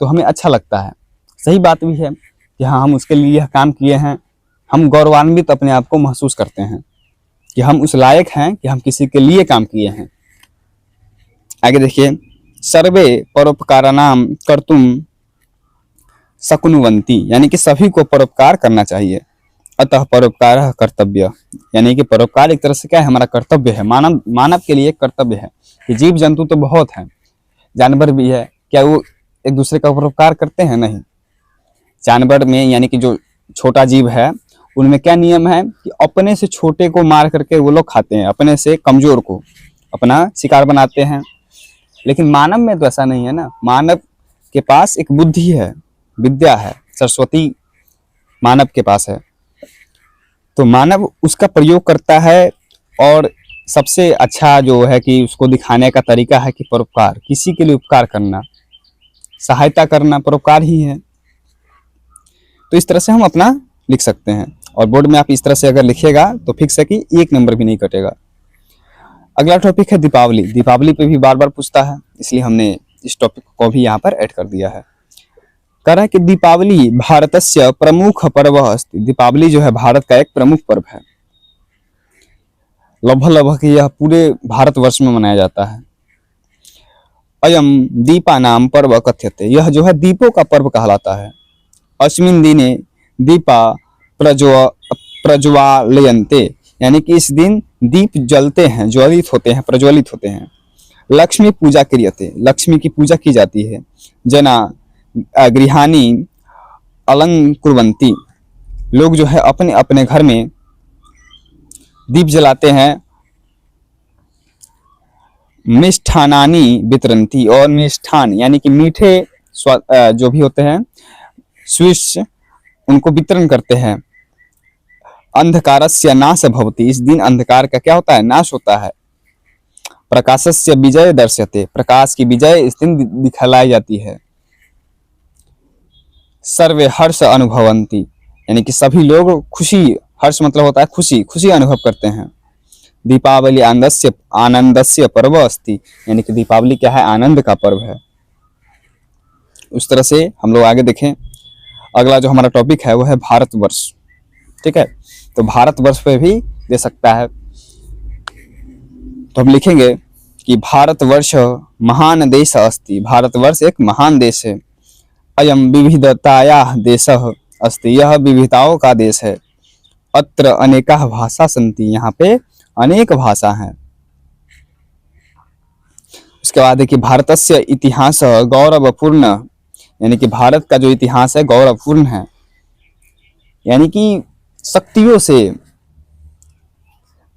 तो हमें अच्छा लगता है। सही बात भी है कि हाँ हम उसके लिए यह काम किए हैं, हम गौरवान्वित अपने आप को महसूस करते हैं कि हम उस लायक हैं कि हम किसी के लिए काम किए हैं। आगे देखिए, सर्वे परोपकाराणाम कर्तुम शक्नुवन्ति, यानी कि सभी को परोपकार करना चाहिए। अतः परोपकार कर्तव्य, यानी कि परोपकार एक तरह से क्या है, हमारा कर्तव्य है, मानव के लिए एक कर्तव्य है। कि जीव जंतु तो बहुत हैं, जानवर भी है, क्या वो एक दूसरे का परोपकार करते हैं? नहीं। जानवर में यानी कि जो छोटा जीव है उनमें क्या नियम है कि अपने से छोटे को मार करके वो लोग खाते हैं, अपने से कमजोर को अपना शिकार बनाते हैं। लेकिन मानव में तो ऐसा नहीं है ना, मानव के पास एक बुद्धि है, विद्या है, सरस्वती मानव के पास है, तो मानव उसका प्रयोग करता है। और सबसे अच्छा जो है कि उसको दिखाने का तरीका है कि परोपकार, किसी के लिए उपकार करना, सहायता करना परोपकार ही है। तो इस तरह से हम अपना लिख सकते हैं, और बोर्ड में आप इस तरह से अगर लिखिएगा तो फिक्स है कि 1 नंबर भी नहीं कटेगा। अगला टॉपिक है दीपावली। दीपावली पे भी बार बार पूछता है, इसलिए हमने इस टॉपिक को भी यहाँ पर ऐड कर दिया है। कह रहा है कि दीपावली भारतस्य प्रमुख पर्व अस्ति, दीपावली जो है भारत का एक प्रमुख पर्व है। लगभग यह पूरे भारतवर्ष में मनाया जाता है। अयम दीपानाम पर्व कथ्यते, यह जो है दीपों का पर्व कहलाता है। अस्मिन् दिने दीपा प्रज्वालयन्ते, यानी कि इस दिन दीप जलते हैं, ज्वलित होते हैं, प्रज्वलित होते हैं। लक्ष्मी पूजा क्रियते, लक्ष्मी की पूजा की जाती है। जना गृहाणि अलंकुर्वन्ति, लोग जो है अपने अपने घर में दीप जलाते हैं। मिष्ठानानि वितरन्ति, और मिष्ठान यानी कि मीठे जो भी होते हैं स्वीट्स, उनको वितरण करते हैं। अंधकारस्य नाश भवति, इस दिन अंधकार का क्या होता है, नाश होता है। प्रकाशस्य विजय दर्श्यते, प्रकाश की विजय इस दिन दिखलाई जाती है। सर्वे हर्ष अनुभवन्ति, यानी कि सभी लोग खुशी, हर्ष मतलब होता है खुशी, खुशी अनुभव करते हैं। दीपावली आनंदस्य पर्व अस्ति, यानी कि दीपावली क्या है, आनंद का पर्व है। उस तरह से हम लोग आगे देखें। अगला जो हमारा टॉपिक है वो है भारतवर्ष। ठीक है, तो भारतवर्ष पे भी दे सकता है, तो हम लिखेंगे कि भारतवर्ष महान देश अस्ति, भारतवर्ष एक महान देश है। अयम विविधतायाः देशः अस्ति, यह विविधताओं का देश है। अत्र अनेकाः भाषा सन्ति, यहाँ पे अनेक भाषा हैं। उसके बाद देखिए भारतस्य इतिहास गौरवपूर्ण, यानी कि भारत का जो इतिहास है गौरवपूर्ण है, यानी कि शक्तियों से,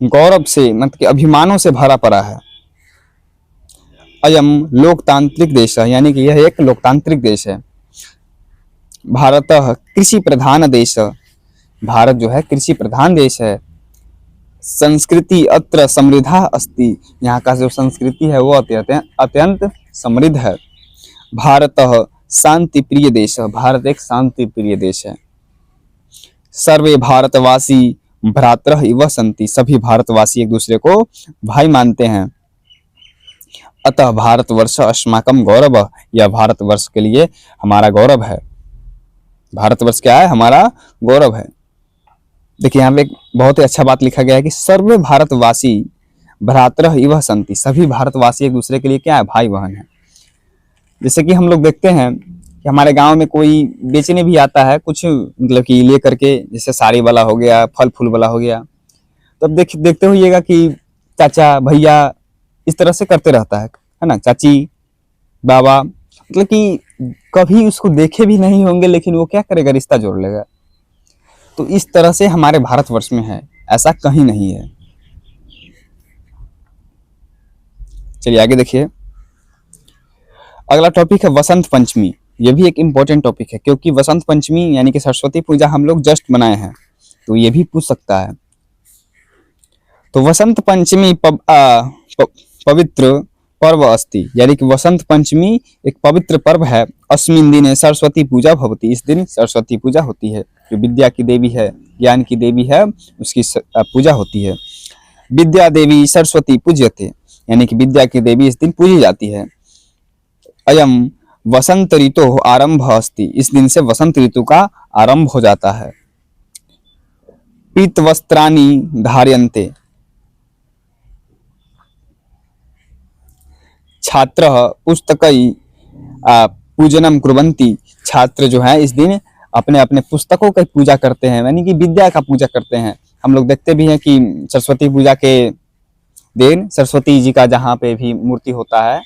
गौरव से, मतलब कि अभिमानों से भरा पड़ा है। अयम लोकतांत्रिक देश है, यानी कि यह एक लोकतांत्रिक देश है। भारत कृषि प्रधान देश, भारत जो है कृषि प्रधान देश है। संस्कृति अत्र समृद्धा अस्ति, यहाँ का जो संस्कृति है वो अत्यंत समृद्ध है। भारत शांति प्रिय देश है, भारत एक शांति प्रिय देश है। सर्वे भारतवासी भ्रातरः इव सन्ति, सभी भारतवासी एक दूसरे को भाई मानते हैं। अतः भारतवर्ष अस्माकं गौरव, यह भारतवर्ष के लिए हमारा गौरव है। भारतवर्ष क्या है? हमारा गौरव है। देखिए यहाँ पे एक बहुत ही अच्छा बात लिखा गया है कि सर्वे भारतवासी भ्रातरः इव सन्ति, सभी भारतवासी एक दूसरे के लिए क्या है? भाई बहन है। जैसे कि हम लोग देखते हैं कि हमारे गांव में कोई बेचने भी आता है कुछ, मतलब कि ले करके, जैसे साड़ी वाला हो गया, फल फूल वाला हो गया, तो अब देखते होइएगा कि चाचा भैया इस तरह से करते रहता है ना, चाची बाबा, मतलब कि कभी उसको देखे भी नहीं होंगे लेकिन वो क्या करेगा? रिश्ता जोड़ लेगा। तो इस तरह से हमारे भारतवर्ष में है, ऐसा कहीं नहीं है। चलिए आगे देखिए, अगला टॉपिक है वसंत पंचमी। ये भी एक इम्पोर्टेंट टॉपिक है क्योंकि वसंत पंचमी यानी कि सरस्वती पूजा हम लोग जस्ट मनाए हैं, तो ये भी पूछ सकता है। तो वसंत पंचमी पवित्र पर्व अस्ति, यानी कि वसंत पंचमी एक पवित्र पर्व है। अस्मिन् दिने सरस्वती पूजा भवति, इस दिन सरस्वती पूजा होती है। जो विद्या की देवी है, ज्ञान की देवी है, उसकी पूजा होती है। विद्या देवी सरस्वती पूज्यते, यानी कि विद्या की देवी इस दिन पूजी जाती है। अयम वसंत ऋतु आरंभ अस्ति, इस दिन से वसंत ऋतु का आरंभ हो जाता है। पीत वस्त्राणि धार्यन्ते, छात्र पुस्तकै पूजनम कुर्वन्ति, छात्र जो है इस दिन अपने अपने पुस्तकों की पूजा करते हैं, यानी कि विद्या का पूजा करते हैं। हम लोग देखते भी हैं कि सरस्वती पूजा के दिन सरस्वती जी का जहाँ पे भी मूर्ति होता है,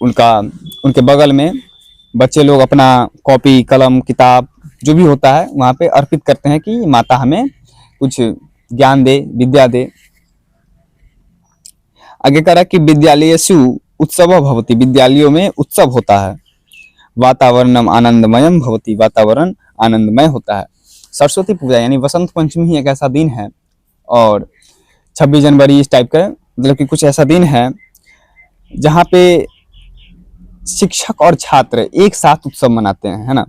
उनके बगल में बच्चे लोग अपना कॉपी कलम किताब जो भी होता है वहाँ पे अर्पित करते हैं कि माता हमें कुछ ज्ञान दे, विद्या दे। आगे कह रहा कि विद्यालयेषु उत्सव भवति, विद्यालयों में उत्सव होता है। वातावरणम आनंदमयम भवति, वातावरण आनंदमय होता है। सरस्वती पूजा यानी वसंत पंचमी ही एक ऐसा दिन है, और 26 जनवरी इस टाइप का, मतलब कि कुछ ऐसा दिन है जहाँ पे शिक्षक और छात्र एक साथ उत्सव मनाते हैं, है ना।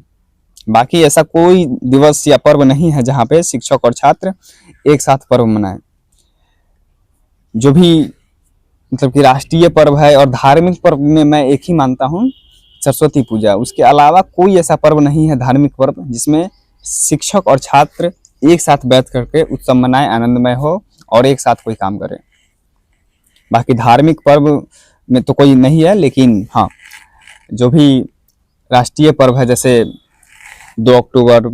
बाकी ऐसा कोई दिवस या पर्व नहीं है जहाँ पे शिक्षक और छात्र एक साथ पर्व मनाएं। जो भी मतलब कि राष्ट्रीय पर्व है और धार्मिक पर्व में मैं एक ही मानता हूँ, सरस्वती पूजा। उसके अलावा कोई ऐसा पर्व नहीं है धार्मिक पर्व जिसमें शिक्षक और छात्र एक साथ बैठ करके उत्सव मनाएं, आनंदमय हो और एक साथ कोई काम करें। बाकी धार्मिक पर्व में तो कोई नहीं है, लेकिन हाँ जो भी राष्ट्रीय पर्व है जैसे 2 अक्टूबर,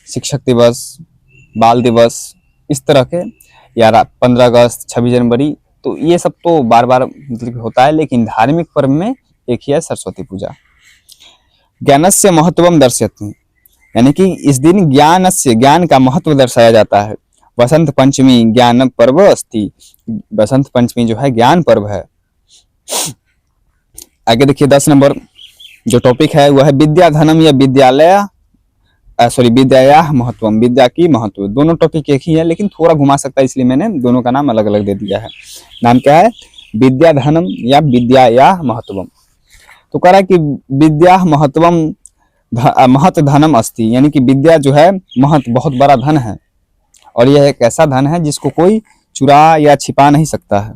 शिक्षक दिवस, बाल दिवस, इस तरह के, या 15 अगस्त, 26 जनवरी, तो ये सब तो बार बार मतलब होता है, लेकिन धार्मिक पर्व में एक ही है सरस्वती पूजा। ज्ञानस्य महत्वम दर्शयति, यानी कि इस दिन ज्ञान का महत्व दर्शाया जाता है। वसंत पंचमी ज्ञान पर्व अस्ति, वसंत पंचमी जो है ज्ञान पर्व है। आगे देखिए 10 नंबर जो टॉपिक है वह है विद्या धनम या विद्याया महत्वम, विद्या की महत्व। दोनों टॉपिक एक ही है लेकिन थोड़ा घुमा सकता है, इसलिए मैंने दोनों का नाम अलग अलग दे दिया है। नाम क्या है? विद्या धनम या विद्याया महत्वम। तो कह रहा है कि विद्या महत्वम महत धनम अस्ति, यानी कि विद्या जो है महत बहुत बड़ा धन है, और यह एक ऐसा धन है जिसको कोई चुरा या छिपा नहीं सकता है।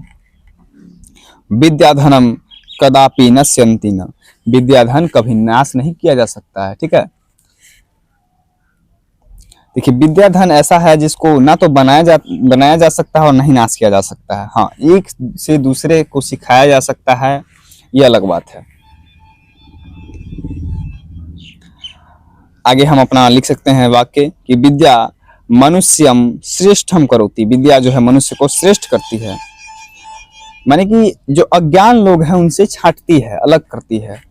विद्या धनम कदापि नश्यन्ति न, विद्या धन कभी नाश नहीं किया जा सकता है। ठीक है, देखिए विद्या धन ऐसा है जिसको ना तो बनाया जा सकता है और नहीं नाश किया जा सकता है। हाँ, एक से दूसरे को सिखाया जा सकता है, ये अलग बात है। आगे हम अपना लिख सकते हैं वाक्य कि विद्या मनुष्यम श्रेष्ठम करोति, विद्या जो है मनुष्य को श्रेष्ठ करती है, माने कि जो अज्ञान लोग हैं उनसे छांटती है, अलग करती है।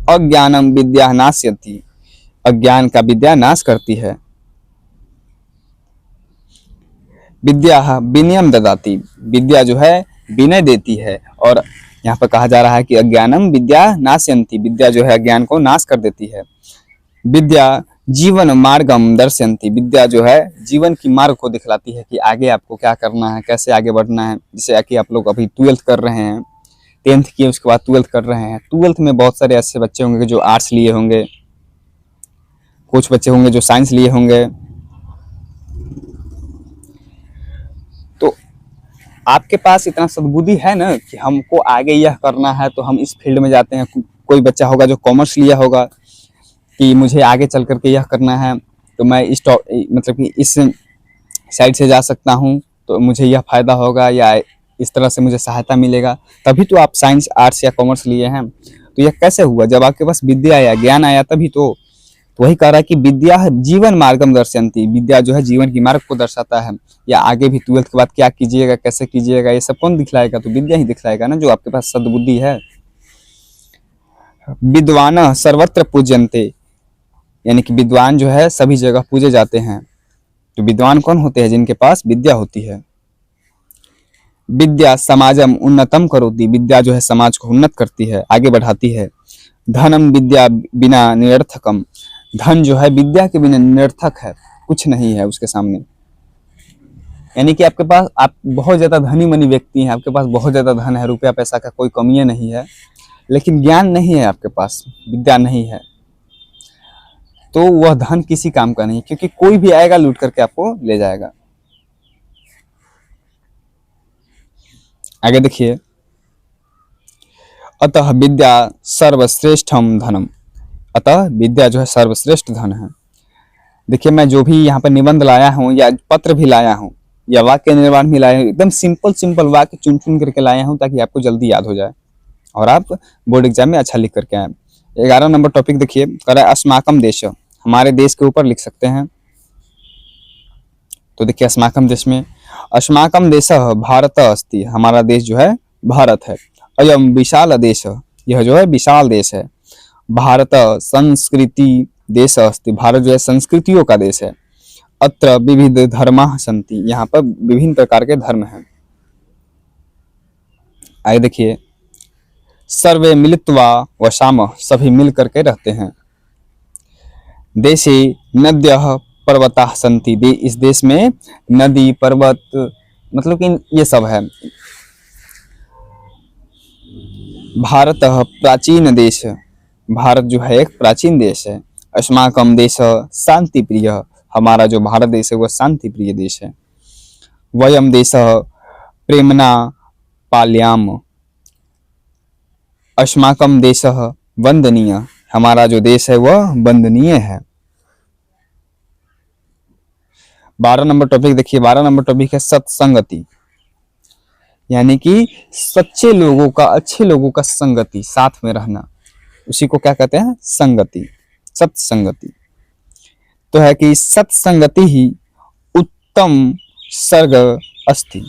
अज्ञानम विद्या नाश्यति, अज्ञान का विद्या नाश करती है। विद्या विनयम ददाति, विद्या जो है विनय देती है, और यहाँ पर कहा जा रहा है कि अज्ञानम विद्या नाशयन्ति, विद्या जो है अज्ञान को नाश कर देती है। विद्या जीवन मार्गम दर्शयन्ति, विद्या जो है जीवन की मार्ग को दिखलाती है कि आगे आपको क्या करना है, कैसे आगे बढ़ना है। जैसे कि आप लोग अभी 12th कर रहे हैं 10th किए उसके बाद 12th कर रहे हैं। 12th में बहुत सारे ऐसे बच्चे होंगे जो आर्ट्स लिए होंगे, कुछ बच्चे होंगे जो साइंस लिए होंगे। तो आपके पास इतना सद्बुद्धि है ना कि हमको आगे यह करना है तो हम इस फील्ड में जाते हैं। कोई बच्चा होगा जो कॉमर्स लिया होगा कि मुझे आगे चल करके यह करना है तो मैं इस मतलब कि इस साइड से जा सकता हूँ तो मुझे यह फायदा होगा या इस तरह से मुझे सहायता मिलेगा, तभी तो आप साइंस आर्ट्स या कॉमर्स लिए हैं। तो यह कैसे हुआ? जब आपके पास विद्या आया, ज्ञान आया, तभी तो वही कह रहा है कि विद्या जीवन मार्गम दर्शयंती, विद्या जो है जीवन की मार्ग को दर्शाता है। या आगे भी 12th के बाद क्या कीजिएगा, कैसे कीजिएगा, ये सब कौन दिखलाएगा? तो विद्या ही दिखलाएगा ना, जो आपके पास सद्बुद्धि है। विद्वान सर्वत्र पूज्यन्ते, यानी कि विद्वान जो है सभी जगह पूजे जाते हैं। तो विद्वान कौन होते हैं? जिनके पास विद्या होती है। विद्या समाजम उन्नतम करोति, विद्या जो है समाज को उन्नत करती है, आगे बढ़ाती है। धनम विद्या बिना निरर्थकम, धन जो है विद्या के बिना निरर्थक है, कुछ नहीं है उसके सामने। यानी कि आपके पास, आप बहुत ज्यादा धनी मनी व्यक्ति हैं, आपके पास बहुत ज्यादा धन है, रुपया पैसा का कोई कमी नहीं है, लेकिन ज्ञान नहीं है आपके पास, विद्या नहीं है, तो वह धन किसी काम का नहीं, क्योंकि कोई भी आएगा लूट करके आपको ले जाएगा। आगे देखिए, अतः विद्या सर्वश्रेष्ठम धनम, अतः विद्या जो है सर्वश्रेष्ठ धन है। देखिए, मैं जो भी यहाँ पर निबंध लाया हूँ या पत्र भी लाया हूँ या वाक्य निर्माण भी लाया हूँ, एकदम सिंपल वाक्य चुन चुन करके लाया हूँ ताकि आपको जल्दी याद हो जाए और आप बोर्ड एग्जाम में अच्छा लिख करके आए। 11 नंबर टॉपिक देखिए, कह रहा है अस्माकम देश, हमारे देश के ऊपर लिख सकते हैं। तो देखिए, अस्माकम देश में, अस्माकम देश भारत अस्ति, हमारा देश जो है भारत है। अयम विशाल देश, यह जो है विशाल देश है। भारत संस्कृति देश अस्ति, भारत जो है संस्कृतियों का देश है। अत्र विविध धर्माः सन्ति, यहाँ पर विभिन्न प्रकार के धर्म हैं। आगे देखिए, सर्वे मिलित्वा वसामः, सभी मिल करके रहते हैं। देशे नद्यः पर्वताः सन्ति, इस देश में नदी पर्वत मतलब कि ये सब है। भारतः प्राचीन देश, भारत जो है एक प्राचीन देश है। अस्माकम देश शांति प्रिय, हमारा जो भारत देश है वह शांति प्रिय देश है। वयम देश प्रेमना पाल्याम, अस्माकम देश वंदनीय, हमारा जो देश है वह वंदनीय है। 12 नंबर टॉपिक देखिए, 12 नंबर टॉपिक है सत्संगति, यानी कि सच्चे लोगों का, अच्छे लोगों का संगति, साथ में रहना, उसी को क्या कहते हैं? संगति, सत्संगति। तो है कि सत्संगति ही उत्तम सर्ग अस्ति,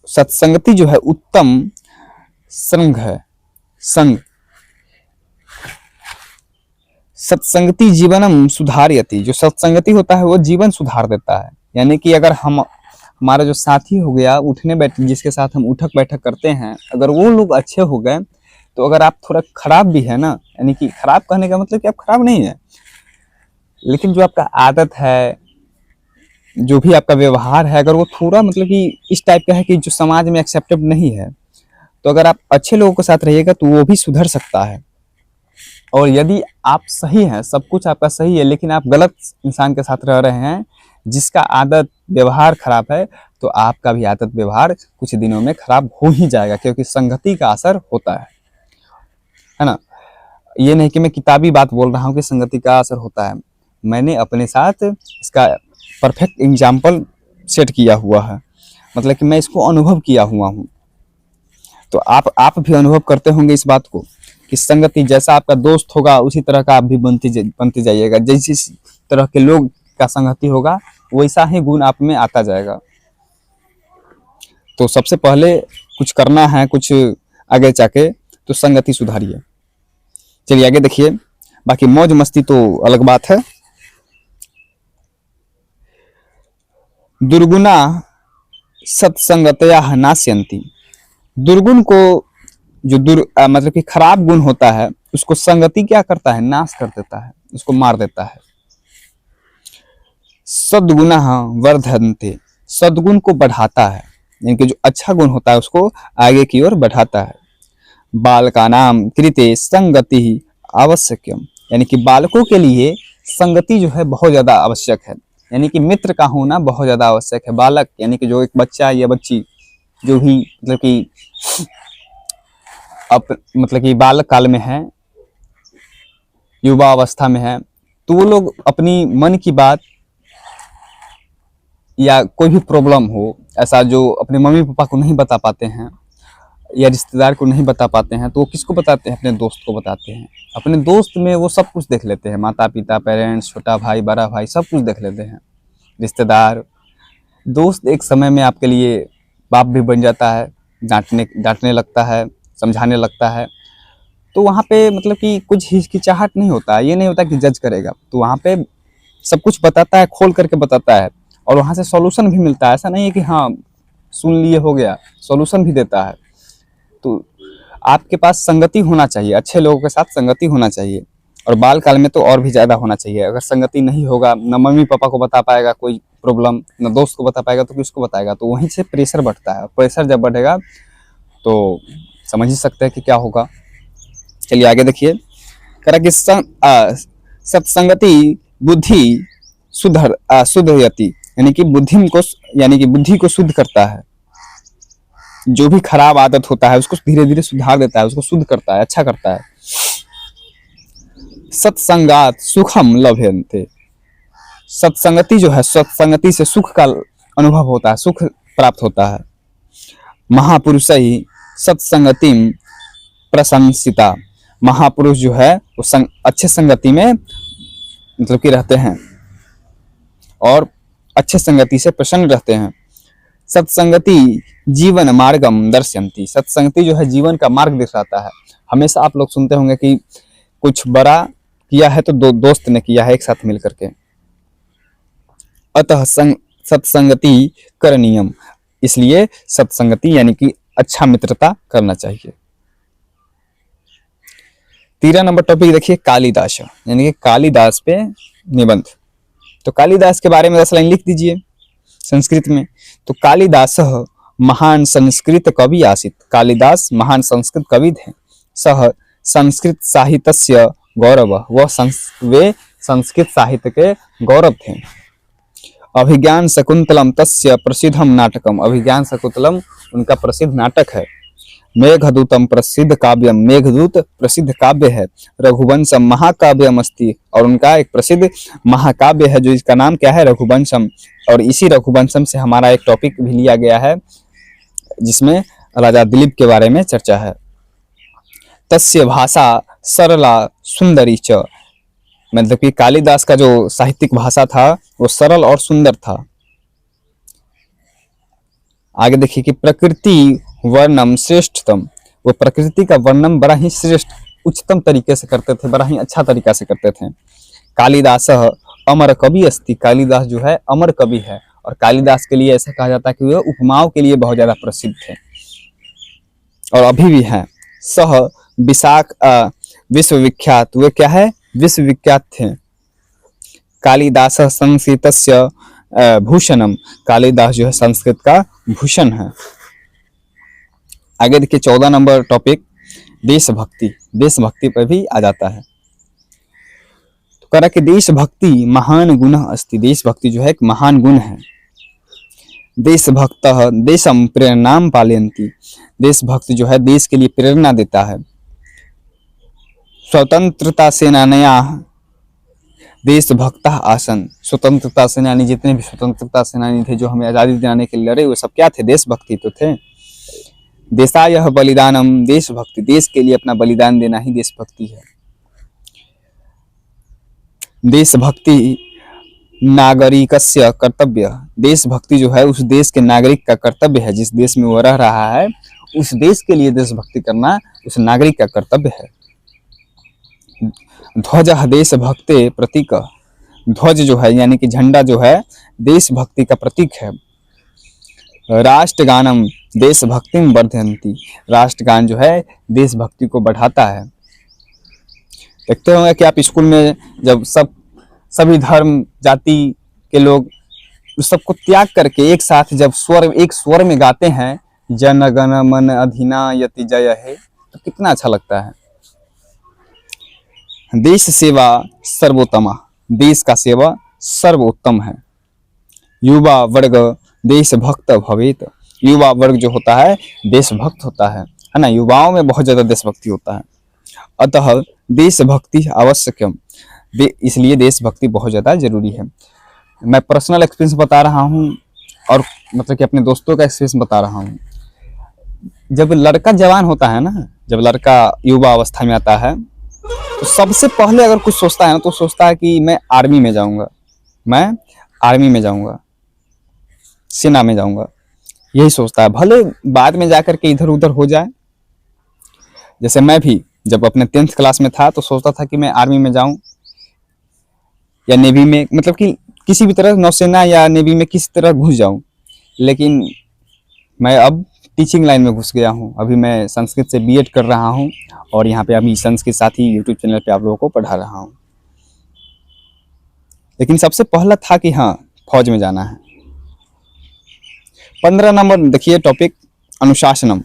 सत्संगति जो है उत्तम संग है, संग। सत्संगति जीवनम सुधारयति, जो सत्संगति होता है वो जीवन सुधार देता है। यानी कि अगर हमारा जो साथी हो गया, उठने बैठ, जिसके साथ हम उठक बैठक करते हैं, अगर वो लोग अच्छे हो गए, तो अगर आप थोड़ा खराब भी है ना, यानी कि खराब कहने का मतलब कि आप खराब नहीं है, लेकिन जो आपका आदत है, जो भी आपका व्यवहार है, अगर वो थोड़ा मतलब कि इस टाइप का है कि जो समाज में एक्सेप्टेड नहीं है, तो अगर आप अच्छे लोगों के साथ रहिएगा तो वो भी सुधर सकता है। और यदि आप सही हैं, सब कुछ आपका सही है, लेकिन आप गलत इंसान के साथ रह रहे हैं जिसका आदत व्यवहार खराब है, तो आपका भी आदत व्यवहार कुछ दिनों में खराब हो ही जाएगा, क्योंकि संगति का असर होता है ना। ये नहीं कि मैं किताबी बात बोल रहा हूँ कि संगति का असर होता है, मैंने अपने साथ इसका परफेक्ट एग्जाम्पल सेट किया हुआ है, मतलब कि मैं इसको अनुभव किया हुआ हूँ। तो आप भी अनुभव करते होंगे इस बात को कि संगति, जैसा आपका दोस्त होगा उसी तरह का आप भी बनते जाइएगा। जिस तरह के लोग का संगति होगा वैसा ही गुण आप में आता जाएगा। तो सबसे पहले कुछ करना है, कुछ आगे जाके, तो संगति सुधारिए। चलिए आगे देखिए, बाकी मौज मस्ती तो अलग बात है। दुर्गुणा सत्संगतया नाश्यन्ति, दुर्गुण को, जो मतलब कि खराब गुण होता है, उसको संगति क्या करता है? नाश कर देता है, उसको मार देता है। सद्गुणः वर्धन्ते, सद्गुण को बढ़ाता है, यानी कि जो अच्छा गुण होता है उसको आगे की ओर बढ़ाता है। बालकानाम कृते संगति आवश्यकम, यानी कि बालकों के लिए संगति जो है बहुत ज्यादा आवश्यक है, यानी कि मित्र का होना बहुत ज्यादा आवश्यक है। बालक यानी कि जो एक बच्चा या बच्ची जो भी मतलब कि बालक काल में है, युवा अवस्था में है, तो वो लोग अपनी मन की बात या कोई भी प्रॉब्लम हो ऐसा जो अपने मम्मी पापा को नहीं बता पाते हैं या रिश्तेदार को नहीं बता पाते हैं, तो वो किसको बताते हैं? अपने दोस्त को बताते हैं। अपने दोस्त में वो सब कुछ देख लेते हैं, माता पिता, पेरेंट्स, छोटा भाई, बड़ा भाई, सब कुछ देख लेते हैं, रिश्तेदार। दोस्त एक समय में आपके लिए बाप भी बन जाता है, डांटने लगता है, समझाने लगता है। तो वहाँ पे मतलब कि कुछ हिचकिचाहट नहीं होता है, ये नहीं होता कि जज करेगा, तो वहाँ पे सब कुछ बताता है, खोल करके बताता है और वहाँ से सॉल्यूशन भी मिलता है। ऐसा नहीं है कि हाँ सुन लिए हो गया, सॉल्यूशन भी देता है। तो आपके पास संगति होना चाहिए, अच्छे लोगों के साथ संगति होना चाहिए, और बाल काल में तो और भी ज़्यादा होना चाहिए। अगर संगति नहीं होगा, न मम्मी पापा को बता पाएगा कोई प्रॉब्लम, न दोस्त को बता पाएगा, तो किसको बताएगा? तो वहीं से प्रेशर बढ़ता है, प्रेशर जब बढ़ेगा तो समझ ही सकते हैं कि क्या होगा। चलिए आगे देखिए, कह रहा कि सत्संगति बुद्धि शुद्धयति, यानी कि बुद्धि को शुद्ध करता है। जो भी खराब आदत होता है उसको धीरे धीरे सुधार देता है, उसको शुद्ध करता है, अच्छा करता है। सत्संगात सुखम लभ्यन्ते, सत्संगति जो है, सत्संगति से सुख का अनुभव होता है, सुख प्राप्त होता है। महापुरुष ही सत्संगतिम प्रशंसिता, महापुरुष जो है वो अच्छे संगति में मतलब कि रहते हैं और अच्छे संगति से प्रसन्न रहते हैं। सत्संगति जीवन मार्गम दर्शयन्ति, सत्संगति जो है जीवन का मार्ग दिखाता है। हमेशा आप लोग सुनते होंगे कि कुछ बड़ा किया है तो दोस्त ने किया है एक साथ मिलकर के। अतः सत्संगति करणीयम, इसलिए सत्संगति यानी कि अच्छा मित्रता करना चाहिए। 13 नंबर टॉपिक देखिए, कालिदास, यानी कि कालिदास पे निबंध। तो कालिदास के बारे में 10 लाइन लिख दीजिए संस्कृत में। तो कालिदास महान संस्कृत कवि आसीत्, कालिदास महान संस्कृत कवि थे। सह संस्कृत साहित्यस्य गौरव, वे संस्कृत साहित्य के गौरव थे। अभिज्ञान शकुंतलम तस्य प्रसिद्धम नाटकम, अभिज्ञान शकुंतलम उनका प्रसिद्ध नाटक है। मेघदूतम प्रसिद्ध काव्यम, मेघदूत प्रसिद्ध काव्य है। रघुवंशम महाकाव्यम अस्ति, और उनका एक प्रसिद्ध महाकाव्य है जो इसका नाम क्या है? रघुवंशम। और इसी रघुवंशम से हमारा एक टॉपिक भी लिया गया है जिसमें राजा दिलीप के बारे में चर्चा है। तस्य भाषा सरला सुंदरी च, मतलब कि कालिदास का जो साहित्यिक भाषा था वो सरल और सुंदर था। आगे देखिए कि प्रकृति वर्णम श्रेष्ठतम, वो प्रकृति का वर्णन बड़ा ही श्रेष्ठ उच्चतम तरीके से करते थे, बड़ा ही अच्छा तरीका से करते थे। कालिदास अमर कवि अस्ति, कालिदास जो है अमर कवि है, और कालिदास के लिए ऐसा कहा जाता है कि वह उपमाओं के लिए बहुत ज्यादा प्रसिद्ध थे और अभी भी हैं। सह विश्वविख्यात, वे क्या है? विश्वविख्यात थे। कालिदास संस्कृतस्य भूषणम, कालिदास जो है संस्कृत का भूषण है। आगे देखिए 14 नंबर टॉपिक, देशभक्ति, देशभक्ति पर भी आ जाता है। तो कह रहा कि देशभक्ति महान गुण अस्ति, देशभक्ति जो है एक महान गुण है। देशभक्त देशम प्रेरणाम पालयन्ति, देशभक्त जो है देश के लिए प्रेरणा देता है। स्वतंत्रता सेनानियां देशभक्त आसन, स्वतंत्रता सेनानी जितने भी स्वतंत्रता सेनानी थे जो हमें आजादी दिलाने के लिए लड़े, वो सब क्या थे? देशभक्ति तो थे। देशाय बलिदानम, देशभक्ति, देश के लिए अपना बलिदान देना ही देशभक्ति है। देशभक्ति नागरिकस्य कर्तव्य, देशभक्ति जो है उस देश के नागरिक का कर्तव्य है। जिस देश में वो रह रहा है उस देश के लिए देशभक्ति करना उस नागरिक का कर्तव्य है। ध्वज देशभक्ति प्रतीक, ध्वज जो है यानी कि झंडा जो है देशभक्ति का प्रतीक है। राष्ट्रगानम देशभक्ति में वर्धयन्ति, राष्ट्रगान जो है देशभक्ति को बढ़ाता है। देखते होंगे कि आप स्कूल में जब सभी धर्म जाति के लोग उस सबको त्याग करके एक साथ जब एक स्वर में गाते हैं, जन गण मन अधिनायति जय हे, तो कितना अच्छा लगता है। देश सेवा सर्वोत्तमा, देश का सेवा सर्वोत्तम है। युवा वर्ग देशभक्त भवेत, युवा वर्ग जो होता है देशभक्त होता है ना। युवाओं में बहुत ज्यादा देशभक्ति होता है। अतः देशभक्ति आवश्यकम, इसलिए देशभक्ति बहुत ज्यादा जरूरी है। मैं पर्सनल एक्सपीरियंस बता रहा हूँ और मतलब कि अपने दोस्तों का एक्सपीरियंस बता रहा हूँ। जब लड़का जवान होता है ना, जब लड़का युवा अवस्था में आता है, तो सबसे पहले अगर कुछ सोचता है ना, तो सोचता है कि मैं आर्मी में जाऊंगा, मैं आर्मी में जाऊंगा, सेना में जाऊंगा, यही सोचता है। भले बाद में जाकर के इधर उधर हो जाए। जैसे मैं भी जब अपने 10th क्लास में था तो सोचता था कि मैं आर्मी में जाऊं या नेवी में, मतलब कि किसी भी तरह नौसेना या नेवी में किसी तरह घुस जाऊं। लेकिन मैं अब टीचिंग लाइन में घुस गया हूं। अभी मैं संस्कृत से बीएड कर रहा हूं और यहाँ पे अभी संस्कृत साथ ही यूट्यूब चैनल पे आप लोगों को पढ़ा रहा हूं। लेकिन सबसे पहला था कि हाँ, फौज में जाना है। 15 नंबर देखिए टॉपिक अनुशासनम।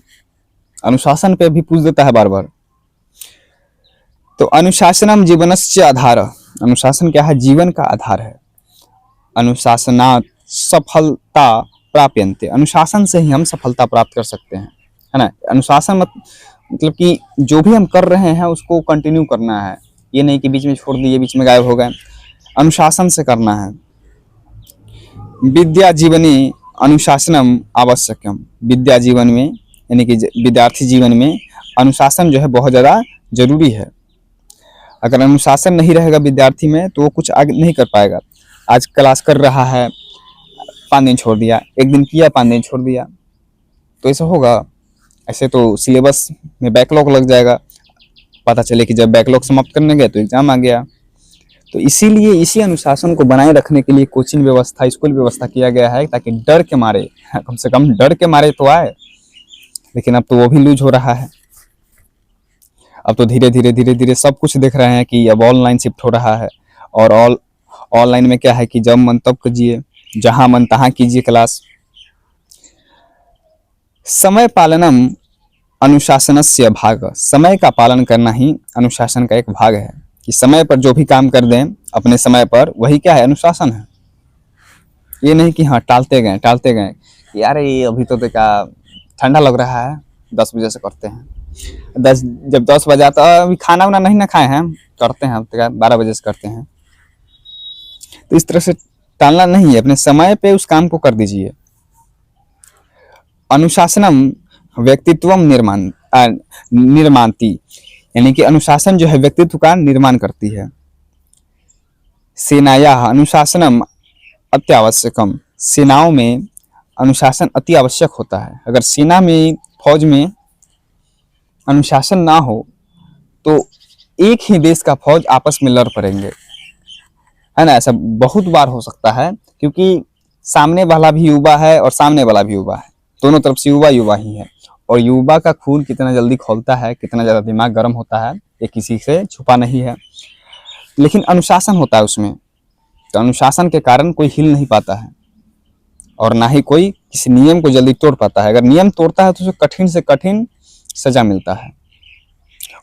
अनुशासन पे भी पूछ देता है बार बार। तो अनुशासनम जीवनस्य आधार, अनुशासन क्या है? जीवन का आधार है। अनुशासनात् सफलता प्राप्यन्ते, अनुशासन से ही हम सफलता प्राप्त कर सकते हैं, है ना। अनुशासन मतलब कि जो भी हम कर रहे हैं उसको कंटिन्यू करना है, ये नहीं कि बीच में छोड़ दिए, बीच में गायब हो गए। अनुशासन से करना है। विद्या जीवने अनुशासनम आवश्यकम, विद्या जीवन में यानी कि विद्यार्थी जीवन में अनुशासन जो है बहुत ज़्यादा जरूरी है। अगर अनुशासन नहीं रहेगा विद्यार्थी में तो वो कुछ आगे नहीं कर पाएगा। आज क्लास कर रहा है, 5 दिन छोड़ दिया, एक दिन किया 5 दिन छोड़ दिया, तो ऐसा होगा? ऐसे तो सिलेबस में बैकलॉग लग जाएगा। पता चले कि जब बैकलॉग समाप्त करने गए तो एग्जाम आ गया। तो इसीलिए इसी अनुशासन को बनाए रखने के लिए कोचिंग व्यवस्था, स्कूल व्यवस्था किया गया है, ताकि डर के मारे, कम से कम डर के मारे तो आए। लेकिन अब तो वो भी लूज हो रहा है। अब तो धीरे धीरे सब कुछ देख रहे हैं कि अब ऑनलाइन शिफ्ट हो रहा है। और ऑनलाइन में क्या है कि जब मन तब कीजिए, जहां मन तहां कीजिए क्लास। समय पालनम अनुशासनस्य भाग, समय का पालन करना ही अनुशासन का एक भाग है। कि समय पर जो भी काम कर दें अपने समय पर, वही क्या है? अनुशासन है। ये नहीं कि हाँ टालते गए कि यार ये अभी तो देखा ठंडा लग रहा है, 10 बजे से करते हैं। जब 10 बजे आता है, अभी खाना वाना नहीं ना खाए हैं, करते हैं, 12 बजे से करते हैं। तो इस तरह से टालना नहीं है, अपने समय पे उस काम को कर दीजिए। अनुशासनम व्यक्तित्व निर्मांति, यानी कि अनुशासन जो है व्यक्तित्व का निर्माण करती है। सेनाया अनुशासनम अत्यावश्यकम, सेनाओं में अनुशासन अति आवश्यक होता है। अगर सेना में, फौज में अनुशासन ना हो तो एक ही देश का फौज आपस में लड़ पड़ेंगे, है ना। ऐसा बहुत बार हो सकता है, क्योंकि सामने वाला भी युवा है और सामने वाला भी युवा है, दोनों तरफ से युवा ही है। और युवा का खून कितना जल्दी खौलता है, कितना ज़्यादा दिमाग गर्म होता है, ये किसी से छुपा नहीं है। लेकिन अनुशासन होता है उसमें, तो अनुशासन के कारण कोई हिल नहीं पाता है और ना ही कोई किसी नियम को जल्दी तोड़ पाता है। अगर नियम तोड़ता है तो उसे कठिन से कठिन सजा मिलता है।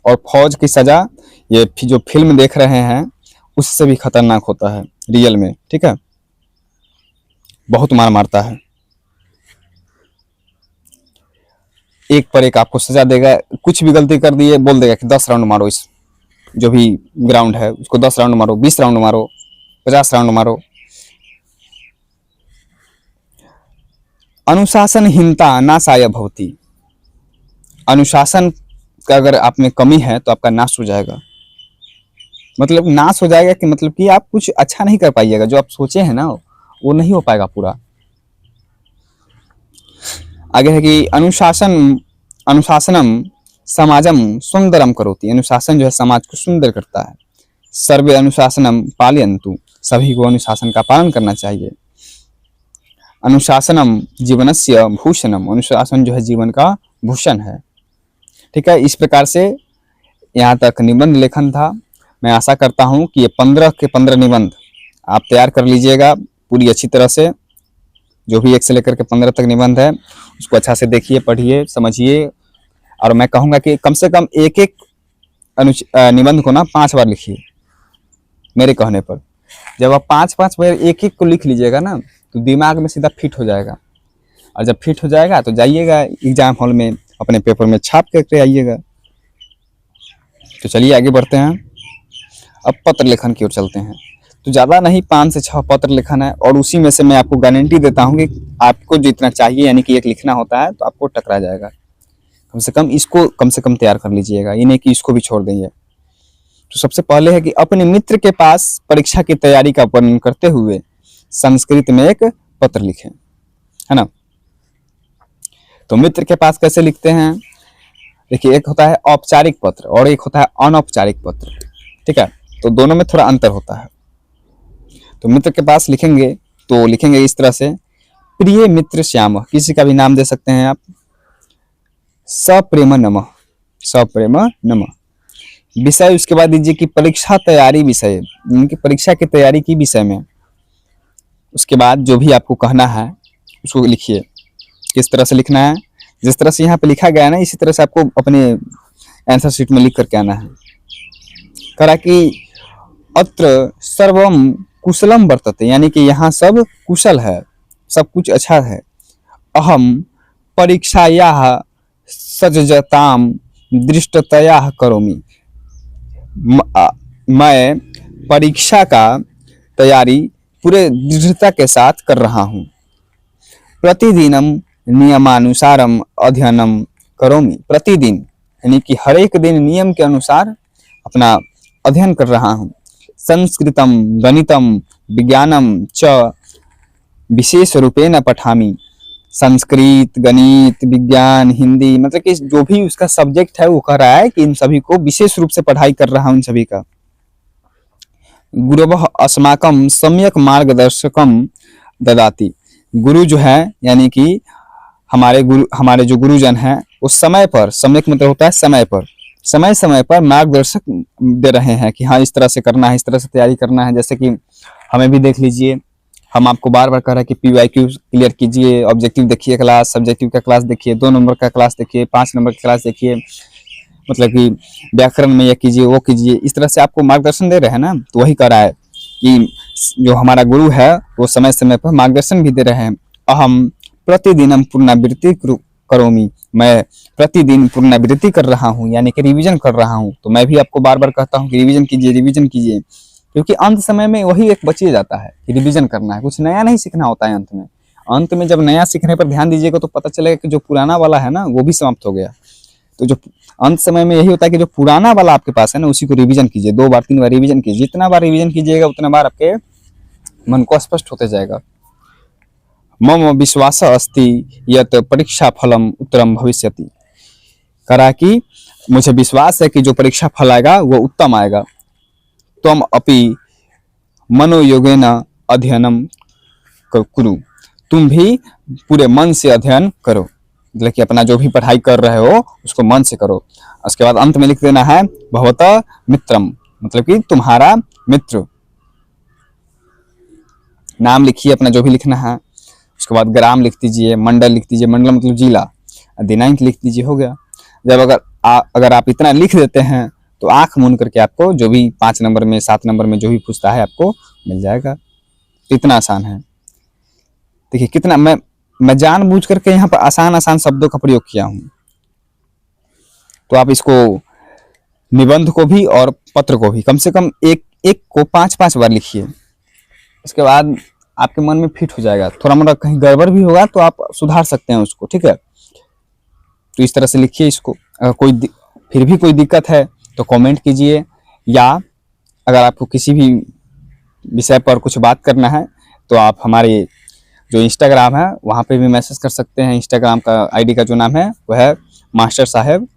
और फौज की सजा ये जो फिल्म देख रहे हैं उससे भी खतरनाक होता है रियल में, ठीक है। बहुत मार मारता है, एक पर एक आपको सजा देगा। कुछ भी गलती कर दिए बोल देगा कि 10 राउंड मारो, इस जो भी ग्राउंड है उसको 10 राउंड मारो, 20 राउंड मारो, 50 राउंड मारो। अनुशासनहीनता नाशाय भवति, अनुशासन का अगर आप में कमी है तो आपका नाश हो जाएगा। मतलब नाश हो जाएगा कि मतलब कि आप कुछ अच्छा नहीं कर पाइएगा, जो आप सोचे हैं ना वो नहीं हो पाएगा पूरा। आगे है कि अनुशासनम समाजम सुंदरम करोति, अनुशासन जो है समाज को सुंदर करता है। सर्वे अनुशासनम पालयन्तु, सभी को अनुशासन का पालन करना चाहिए। अनुशासनम जीवनस्य भूषणम, अनुशासन जो है जीवन का भूषण है, ठीक है। इस प्रकार से यहाँ तक निबंध लेखन था। मैं आशा करता हूँ कि ये 15 के 15 निबंध आप तैयार कर लीजिएगा पूरी अच्छी तरह से, जो भी 1 से लेकर के 15 तक निबंध है उसको अच्छा से देखिए, पढ़िए, समझिए। और मैं कहूँगा कि कम से कम एक एक निबंध को ना 5 बार लिखिए मेरे कहने पर। जब आप 5-5 बार एक एक को लिख लीजिएगा ना तो दिमाग में सीधा फिट हो जाएगा, और जब फिट हो जाएगा तो जाइएगा एग्जाम हॉल में अपने पेपर में छाप करके आइएगा। तो चलिए आगे बढ़ते हैं, अब पत्र लेखन की ओर चलते हैं। तो ज़्यादा नहीं, 5 से 6 पत्र लिखना है, और उसी में से मैं आपको गारंटी देता हूँ कि आपको जितना चाहिए यानी कि एक लिखना होता है तो आपको टकरा जाएगा। कम से कम इसको कम से कम तैयार कर लीजिएगा, ये नहीं कि इसको भी छोड़ देंगे। तो सबसे पहले है कि अपने मित्र के पास परीक्षा की तैयारी का वर्णन करते हुए संस्कृत में एक पत्र लिखें, है ना। तो मित्र के पास कैसे लिखते हैं, देखिए एक होता है औपचारिक पत्र और एक होता है अनौपचारिक पत्र, ठीक है। तो दोनों में थोड़ा अंतर होता है। तो मित्र के पास लिखेंगे तो लिखेंगे इस तरह से, प्रिय मित्र श्याम, किसी का भी नाम दे सकते हैं आप, सप्रेम नमः, सप्रेम नमः। विषय उसके बाद दीजिए कि परीक्षा तैयारी विषय, उनकी परीक्षा की तैयारी की विषय में। उसके बाद जो भी आपको कहना है उसको लिखिए। किस तरह से लिखना है, जिस तरह से यहाँ पे लिखा गया है ना इसी तरह से आपको अपने आंसर शीट में लिख करके आना है। करा कि अत्र सर्वम कुशलम वर्तते, यानी कि यहाँ सब कुशल है, सब कुछ अच्छा है। अहम परीक्षायाः सज्जताम दृष्टतया करोमि, मैं परीक्षा का तैयारी पूरे दृढ़ता के साथ कर रहा हूँ। प्रतिदिनम नियमानुसारम अध्ययनम करोमि, प्रतिदिन यानी कि हर एक दिन नियम के अनुसार अपना अध्ययन कर रहा हूँ। संस्कृतम गणितम विज्ञानम च विशेष रूपेण पठामि, संस्कृत, गणित, विज्ञान, हिंदी, मतलब कि जो भी उसका सब्जेक्ट है वो कह रहा है कि इन सभी को विशेष रूप से पढ़ाई कर रहा हूँ इन सभी का। गुरवः अस्माकं सम्यक मार्गदर्शकम ददाति, गुरु जो है यानी कि हमारे जो गुरुजन हैं वो समय पर, सम्यक मतलब होता है समय पर, समय समय पर मार्गदर्शक दे रहे हैं कि हाँ इस तरह से करना है, इस तरह से तैयारी करना है। जैसे कि हमें भी देख लीजिए, हम आपको बार बार कह रहे हैं कि PYQ क्लियर कीजिए, ऑब्जेक्टिव देखिए क्लास, सब्जेक्टिव का क्लास देखिए, 2 नंबर का क्लास देखिए, 5 नंबर की क्लास देखिए, मतलब कि व्याकरण में यह कीजिए वो कीजिए, इस तरह से आपको मार्गदर्शन दे रहे हैं ना। तो वही कह रहा है कि जो हमारा गुरु है वो समय समय पर मार्गदर्शन भी दे रहे हैं। अहम प्रतिदिनम पुनरावृत्ति करोमि, मैं प्रतिदिन पुनरावृत्ति कर रहा हूँ यानी कि रिवीजन कर रहा हूँ। तो मैं भी आपको बार बार कहता हूँ कि रिवीजन कीजिए, रिवीजन कीजिए, क्योंकि अंत समय में वही एक बचिए जाता है कि रिवीजन करना है, कुछ नया नहीं सीखना होता है अंत में। अंत में जब नया सीखने पर ध्यान दीजिएगा तो पता चलेगा कि जो पुराना वाला है ना वो भी समाप्त हो गया। तो जो अंत समय में यही होता है कि जो पुराना वाला आपके पास है ना उसी को रिवीजन कीजिए, 2 बार 3 बार रिवीजन कीजिए। जितना बार रिवीजन कीजिएगा उतना बार आपके मन को स्पष्ट होते जाएगा। मम विश्वास अस्ति यत परीक्षा फलम उत्तरम भविष्यति, करा कि मुझे विश्वास है कि जो परीक्षा फल आएगा वो उत्तम आएगा। त्वम अपि मनोयोगेन अध्ययनम कुरु, तुम भी पूरे मन से अध्ययन करो, मतलब कि अपना जो भी पढ़ाई कर रहे हो उसको मन से करो। उसके बाद अंत में लिख देना है भवतः मित्रम, मतलब कि तुम्हारा मित्र। नाम लिखिए अपना जो भी लिखना है। उसके बाद ग्राम लिख दीजिए, मंडल लिख दीजिए, मंडल मतलब जिला, दिनांक लिख दीजिए, हो गया। जब अगर आप इतना लिख देते हैं तो आंख मूंद करके आपको जो भी 5 नंबर में 7 नंबर में जो भी पूछता है आपको मिल जाएगा। तो इतना आसान है। देखिए कितना मैं जानबूझ करके यहाँ पर आसान आसान शब्दों का प्रयोग किया हूँ। तो आप इसको निबंध को भी और पत्र को भी कम से कम एक एक को 5-5 बार लिखिए। इसके बाद आपके मन में फिट हो जाएगा। थोड़ा मोड़ा कहीं गड़बड़ भी होगा तो आप सुधार सकते हैं उसको, ठीक है। तो इस तरह से लिखिए इसको। अगर फिर भी कोई दिक्कत है तो कमेंट कीजिए, या अगर आपको किसी भी विषय पर कुछ बात करना है तो आप हमारे जो इंस्टाग्राम है वहाँ पे भी मैसेज कर सकते हैं। इंस्टाग्राम का आईडी का जो नाम है वो है मास्टर साहेब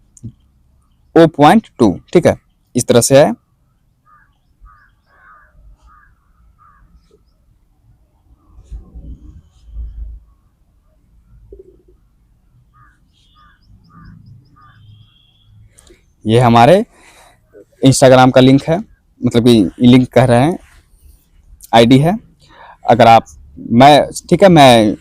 O.2, ठीक है। इस तरह से है। ये हमारे इंस्टाग्राम का लिंक है, मतलब कि लिंक कह रहे हैं, आईडी है। अगर आप ठीक है मैं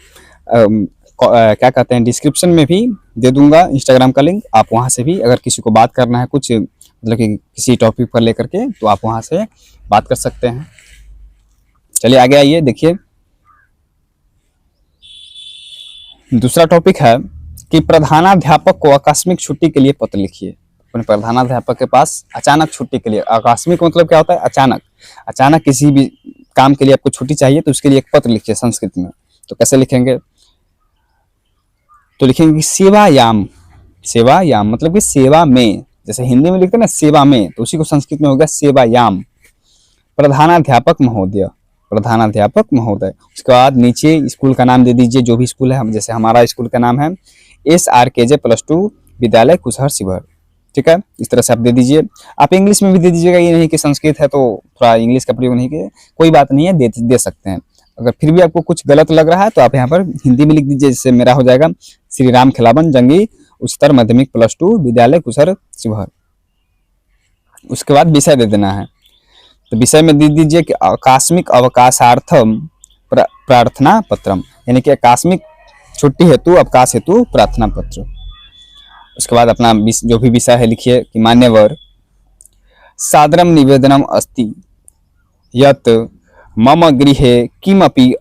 क्या कहते हैं, डिस्क्रिप्शन में भी दे दूंगा इंस्टाग्राम का लिंक। आप वहाँ से भी अगर किसी को बात करना है कुछ मतलब कि किसी टॉपिक पर लेकर के, तो आप वहाँ से बात कर सकते हैं। चलिए आगे आइए, देखिए दूसरा टॉपिक है कि प्रधानाध्यापक को आकस्मिक छुट्टी के लिए पत्र लिखिए। अपने प्रधानाध्यापक के पास अचानक छुट्टी के लिए, आकस्मिक मतलब क्या होता है, अचानक, अचानक किसी भी काम के लिए आपको छुट्टी चाहिए तो उसके लिए एक पत्र लिखिए संस्कृत में। तो कैसे लिखेंगे, तो लिखेंगे कि सेवायाम, सेवायाम मतलब कि सेवा में, जैसे हिंदी में लिखते हैं ना सेवा में, तो उसी को संस्कृत में हो गया सेवायाम। प्रधानाध्यापक महोदय, प्रधानाध्यापक महोदय। उसके बाद नीचे स्कूल का नाम दे दीजिए, जो भी स्कूल है, हम जैसे हमारा स्कूल का नाम है SRKJ +2 विद्यालय कुसहर शिवहर, ठीक है, इस तरह से आप दे दीजिए। आप इंग्लिश में भी दे दीजिएगा, ये नहीं कि संस्कृत है तो थोड़ा इंग्लिश का प्रयोग नहीं किया, कोई बात नहीं है, दे सकते हैं। अगर फिर भी आपको कुछ गलत लग रहा है तो आप यहाँ पर हिंदी में लिख दीजिए, जिससे मेरा हो जाएगा श्री राम खिलावन जंगी उच्चतर माध्यमिक +2 विद्यालय कुसहर शिवहर। उसके बाद विषय दे देना है, तो विषय में दे दीजिए कि आकस्मिक अवकाशार्थम प्रार्थना पत्रम, यानी कि आकस्मिक छुट्टी हेतु अवकाश हेतु प्रार्थना पत्र। उसके बाद अपना जो भी विषय है लिखिए कि मान्यवर सादरम निवेदनम अस्ति यत् मम गृहे किमपि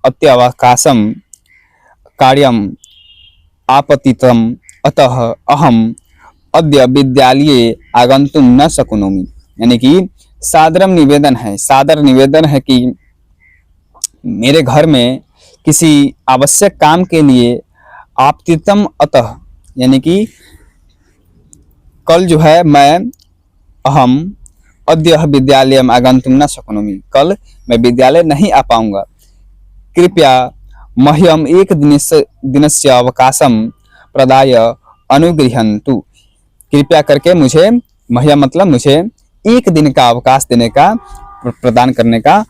अत्यवकाशम कार्यम आपतितम अतः अहम अद्य विद्यालये आगंतुम न शक्नोमि। यानी कि सादरम निवेदन है, सादर निवेदन है कि मेरे घर में किसी आवश्यक काम के लिए आपतितम अतः, यानी कि कल जो है मैं अहम अद्य विद्यालय आगंतुम न शक्नोमि, कल मैं विद्यालय नहीं आ पाऊंगा, कृपया मह्यम एक दिनस्य अवकाशम प्रदाय अनुगृह्यन्तु, कृपया करके मुझे, मह्यम मतलब मुझे, एक दिन का अवकाश देने का, प्रदान करने का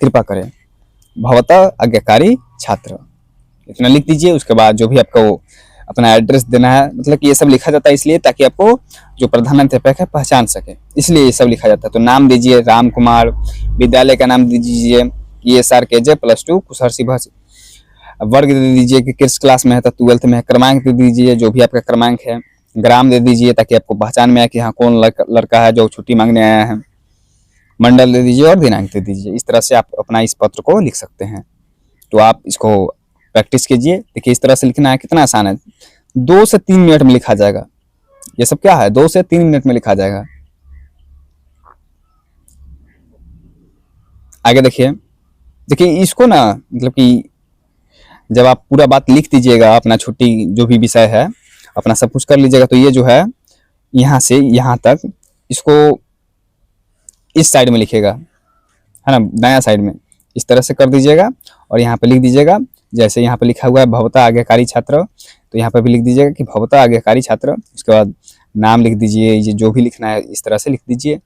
कृपा करें, भवतः आज्ञाकारी छात्र। इतना लिख दीजिए। उसके बाद जो भी आपको अपना एड्रेस देना है, मतलब कि ये सब लिखा जाता है इसलिए ताकि आपको जो प्रधानाध्यापक है पहचान सके, इसलिए ये सब लिखा जाता है। तो नाम दीजिए राम कुमार, विद्यालय का नाम दे दीजिए SRKJ +2 कुसहर शिवहर, वर्ग दे दीजिए कि किस क्लास में है, तो 12th में है, क्रमांक दे दीजिए जो भी आपका क्रमांक है, ग्राम दे दीजिए ताकि आपको पहचान में आए कि हाँ कौन लड़का है जो छुट्टी मांगने आया है, मंडल दे दीजिए और दिनांक दे दीजिए। इस तरह से आप अपना इस पत्र को लिख सकते हैं। तो आप इसको प्रैक्टिस कीजिए। देखिए इस तरह से लिखना है, कितना आसान है, 2 से 3 मिनट में लिखा जाएगा। ये सब क्या है, 2 से 3 मिनट में लिखा जाएगा। आगे देखिए, देखिए इसको ना मतलब कि जब आप पूरा बात लिख दीजिएगा, अपना छुट्टी जो भी विषय है अपना सब कुछ कर लीजिएगा, तो ये जो है यहाँ से यहाँ तक इसको इस साइड में लिखेगा, है ना, दायां साइड में, इस तरह से कर दीजिएगा और यहाँ पे लिख दीजिएगा। जैसे यहाँ पे लिखा हुआ है भवता आज्ञाकारी छात्र, तो यहाँ पे भी लिख दीजिएगा कि भवता आज्ञाकारी छात्र। उसके बाद नाम लिख दीजिए, ये जो भी लिखना है इस तरह से लिख दीजिए,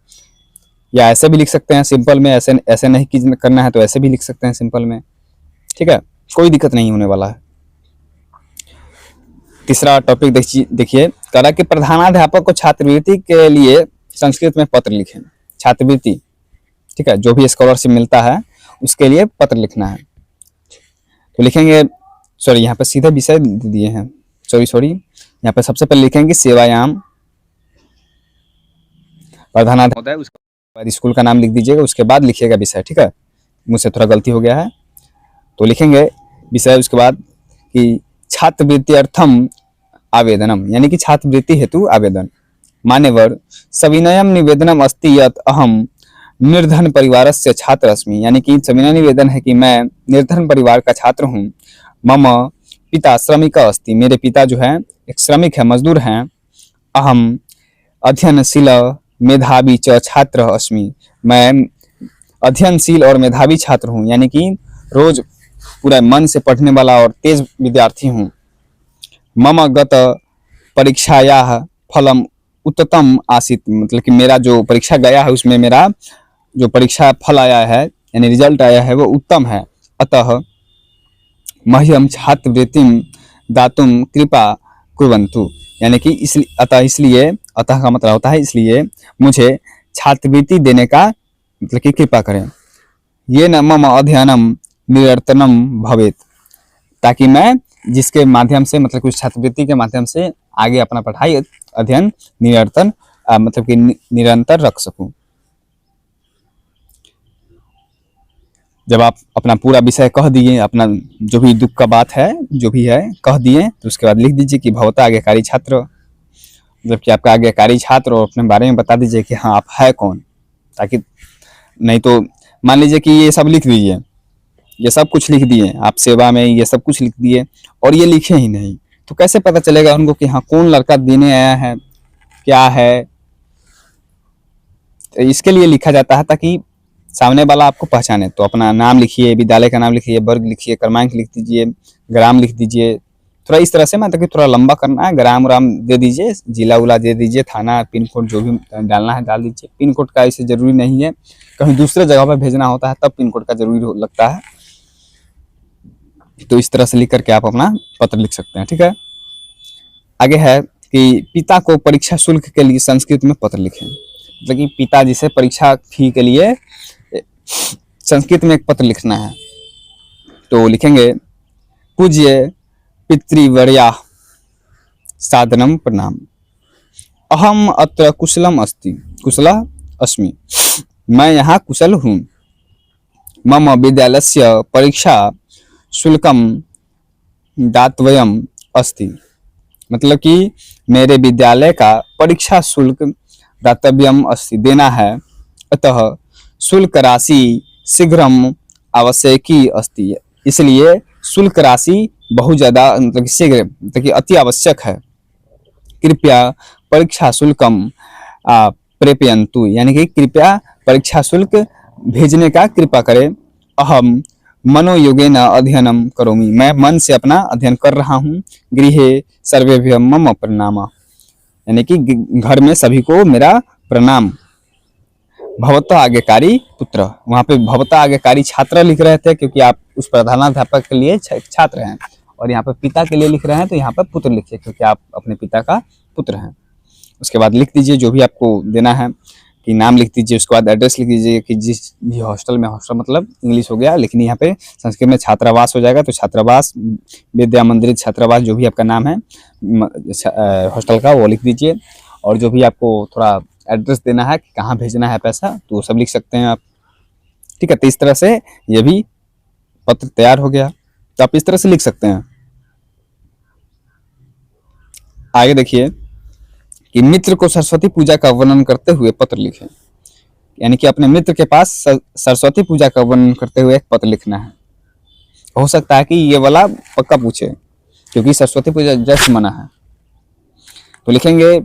या ऐसे भी लिख सकते हैं सिंपल में, ऐसे नहीं करना है तो ऐसे भी लिख सकते हैं सिंपल में, ठीक है, कोई दिक्कत नहीं होने वाला है। तीसरा टॉपिक देखिए, करा कि प्रधानाध्यापक को छात्रवृत्ति के लिए संस्कृत में पत्र लिखें। छात्रवृत्ति, ठीक है, जो भी स्कॉलरशिप मिलता है उसके लिए पत्र लिखना है। तो लिखेंगे, सॉरी यहाँ पे सीधा विषय दिए हैं, सॉरी यहाँ पे सबसे पहले लिखेंगे सेवायाम प्रधानाध्यापक, उसके बाद स्कूल का नाम लिख दीजिएगा, उसके बाद लिखिएगा विषय, ठीक है, मुझसे थोड़ा गलती हो गया है। तो लिखेंगे विषय, उसके बाद कि छात्रवृत्ति अर्थम आवेदनम, यानी कि छात्रवृत्ति हेतु आवेदन। मान्यवर सविनयम निवेदनम अस्ति यत् अहम निर्धन परिवारस्य छात्र अस्मि, यानी कि सविनय निवेदन है कि मैं निर्धन परिवार का छात्र हूँ। मम पिता श्रमिक अस्ति, मेरे पिता जो है एक श्रमिक है, मजदूर हैं। अहम अध्ययनशील मेधावी च छात्र अस्मि, मैं अध्ययनशील और मेधावी छात्र हूँ, यानी कि रोज पूरा मन से पढ़ने वाला और तेज विद्यार्थी हूँ। मम गत परीक्षायाः फलम उत्तम आसीत, मतलब कि मेरा जो परीक्षा गया है उसमें मेरा जो परीक्षा फल आया है यानी रिजल्ट आया है वो उत्तम है। अतः मह्यम छात्रवृत्तिम दातुम कृपा कुर्वन्तु, यानी कि इसलिए अतः का मतलब होता है इसलिए मुझे छात्रवृत्ति देने का मतलब कि कृपा करें। ये न मम अध्ययनम निरतनम भवेत, ताकि मैं जिसके माध्यम से मतलब कुछ छात्रवृत्ति के माध्यम से आगे अपना पढ़ाई अध्ययन निरंतर मतलब कि निरंतर रख सकूं। जब आप अपना पूरा विषय कह दिए, अपना जो भी दुख का बात है जो भी है कह दिए, तो उसके बाद लिख दीजिए कि भवता आज्ञाकारी छात्र, जबकि आपका आज्ञाकारी छात्र, और अपने बारे में बता दीजिए कि हाँ आप है कौन। ताकि नहीं तो मान लीजिए कि ये सब लिख दीजिए, ये सब कुछ लिख दिए, आप सेवा में ये सब कुछ लिख दिए और ये लिखे ही नहीं, तो कैसे पता चलेगा उनको कि हाँ कौन लड़का देने आया है, क्या है। तो इसके लिए लिखा जाता है ताकि सामने वाला आपको पहचाने। तो अपना नाम लिखिए, विद्यालय का नाम लिखिए, वर्ग लिखिए, क्रमांक लिख दीजिए, ग्राम लिख दीजिए, थोड़ा इस तरह से, मतलब कि थोड़ा लंबा करना है। ग्राम उराम दे दीजिए, जिला उला दे दीजिए, थाना, पिन कोड जो भी डालना है डाल दीजिए। पिन कोड का इसे जरूरी नहीं है, कहीं दूसरे जगह पर भेजना होता है तब पिन कोड का जरूरी लगता है। तो इस तरह से लिख करके आप अपना पत्र लिख सकते हैं। ठीक है, आगे है कि पिता को परीक्षा शुल्क के लिए संस्कृत में पत्र लिखें। मतलब कि पिताजी से परीक्षा फी के लिए संस्कृत में एक पत्र लिखना है। तो लिखेंगे, पूज्य पितृवर्या सादरं प्रणाम, अहम अत्र कुशलम अस्मि, मैं यहाँ कुशल हूँ। मम विद्यालयस्य परीक्षा शुल्कम दातव्यम अस्ति, मतलब कि मेरे विद्यालय का परीक्षा शुल्क दातव्यम अस्ति, देना है। अतः शुल्क राशि शीघ्रम आवश्यकी अस्ति, इसलिए शुल्क राशि बहुत ज़्यादा मतलब शीघ्र मतलब कि अति आवश्यक है। कृपया परीक्षा शुल्कम प्रेपयन्तु, यानी कि कृपया परीक्षा शुल्क भेजने का कृपा करें। अहम मनोयोगेन अध्ययनम करोमि, मैं मन से अपना अध्ययन कर रहा हूँ। गृहे सर्वेभ्यः मम प्रणाम, यानी कि घर में सभी को मेरा प्रणाम। भवता आज्ञाकारी पुत्र, वहाँ पे भवता आज्ञाकारी छात्र लिख रहे थे क्योंकि आप उस प्रधानाध्यापक के लिए छात्र हैं, और यहाँ पे पिता के लिए लिख रहे हैं तो यहाँ पर पुत्र लिखिए क्योंकि आप अपने पिता का पुत्र हैं। उसके बाद लिख दीजिए जो भी आपको देना है, कि नाम लिख दीजिए, उसके बाद एड्रेस लिख दीजिए कि जिस भी हॉस्टल में, हॉस्टल मतलब इंग्लिश हो गया, लेकिन यहाँ पे संस्कृत में छात्रावास हो जाएगा, तो छात्रावास, विद्या मंदिर छात्रावास, जो भी आपका नाम है हॉस्टल का वो लिख दीजिए। और जो भी आपको थोड़ा एड्रेस देना है कि कहाँ भेजना है पैसा, तो वो सब लिख सकते हैं आप। ठीक है, तो इस तरह से ये भी पत्र तैयार हो गया, तो आप इस तरह से लिख सकते हैं। आगे देखिए कि मित्र को सरस्वती पूजा का वर्णन करते हुए पत्र लिखें, यानी कि अपने मित्र के पास सरस्वती पूजा का वर्णन करते हुए एक पत्र लिखना है। हो सकता है कि ये वाला पक्का पूछे क्योंकि सरस्वती पूजा जस्ट मना है। तो लिखेंगे,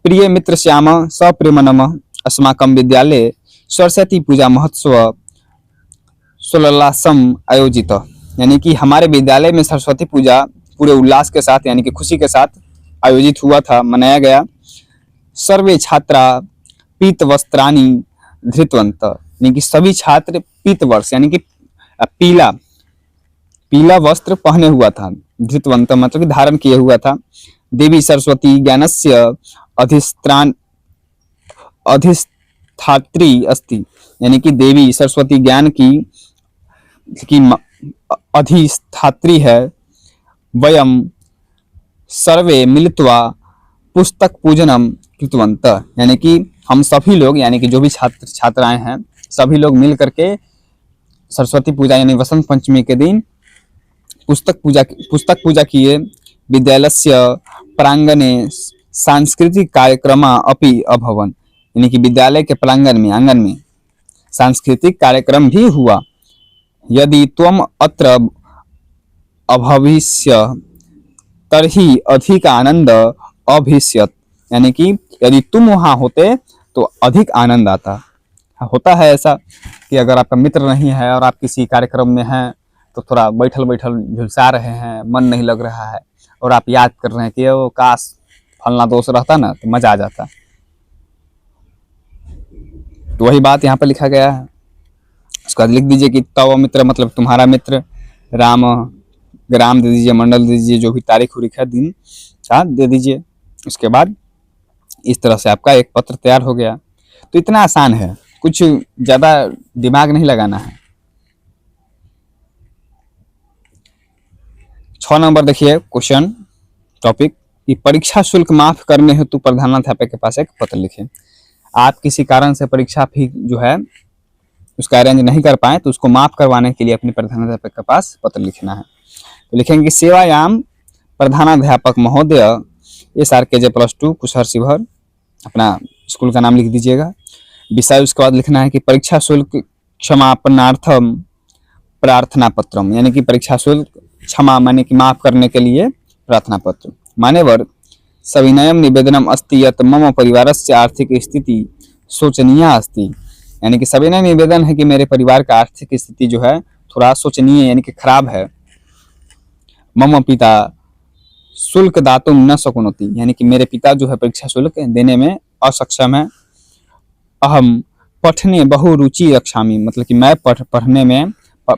प्रिय मित्र श्याम सप्रेमनम अस्माकं विद्यालये सरस्वती पूजा महोत्सव सोललासम आयोजित, यानी कि हमारे विद्यालय में सरस्वती पूजा पूरे उल्लास के साथ यानी कि खुशी के साथ आयोजित हुआ था, मनाया गया। सर्वे छात्रा पीत वस्त्राणी धृतवंत, यानी कि सभी छात्र पीत वर्ष यानी कि पीला वस्त्र पहने हुआ था। धृतवंत मतलब कि धारण किए हुआ था। देवी सरस्वती ज्ञानस्य अधिष्ठात्री अस्ति, यानी कि देवी सरस्वती ज्ञान की अधिष्ठात्री है। वयम सर्वे मिलित्वा पुस्तक पूजनम कृतवंत, यानी कि हम सभी लोग यानी कि जो भी छात्राएं हैं सभी लोग मिल करके सरस्वती पूजा यानी वसंत पंचमी के दिन पुस्तक पूजा किए। विद्यालयस्य प्रांगणे सांस्कृतिक कार्यक्रम अपि अभवन्, यानी कि विद्यालय के प्रांगण में आंगन में सांस्कृतिक कार्यक्रम भी हुआ। यदि त्वम अत्र अभविष्य तर्हि अधिक आनंद अभिष्यत्, यानी कि यदि तुम वहां होते तो अधिक आनंद आता। होता है ऐसा कि अगर आपका मित्र नहीं है और आप किसी कार्यक्रम में हैं तो थोड़ा बैठल बैठल झुलसा रहे हैं, मन नहीं लग रहा है, और आप याद कर रहे हैं कि वो काश फलना दोस्त रहता ना तो मजा आ जाता। तो वही बात यहाँ पर लिखा गया है। उसके बाद लिख दीजिए कि तव मित्र मतलब तुम्हारा मित्र, राम, ग्राम दे दीजिए, मंडल दे दीजिए, जो भी तारीख उरीख है दिन साथ दे दीजिए। उसके बाद इस तरह से आपका एक पत्र तैयार हो गया। तो इतना आसान है, कुछ ज़्यादा दिमाग नहीं लगाना है। 6 नंबर देखिए क्वेश्चन टॉपिक कि परीक्षा शुल्क माफ करने हेतु प्रधानाध्यापक के पास एक पत्र लिखें। आप किसी कारण से परीक्षा फी जो है उसका अरेंज नहीं कर पाए तो उसको माफ करवाने के लिए अपने प्रधानाध्यापक के पास पत्र लिखना है। तो लिखेंगे सेवायाम प्रधानाध्यापक महोदय SRKJ+2 कुशहर शिवहर, अपना स्कूल का नाम लिख दीजिएगा। विषय उसके बाद लिखना है कि परीक्षा शुल्क क्षमापनार्थम प्रार्थना पत्रम, यानी कि परीक्षा शुल्क क्षमा माने कि माफ करने के लिए प्रार्थना पत्र। मान्यवर सविनयम निवेदनम अस्ति यत् मम परिवारस्य आर्थिक स्थिति शोचनीया अस्ति, यानी कि सविनय निवेदन है कि मेरे परिवार का आर्थिक स्थिति जो है थोड़ा शोचनीय यानी कि खराब है। मम पिता शुल्क दातुम न शक्नोति, यानी कि मेरे पिता जो है परीक्षा शुल्क देने में असक्षम है। अहम पठने बहु रुचि रक्षामि, मतलब कि मैं पढ़ने में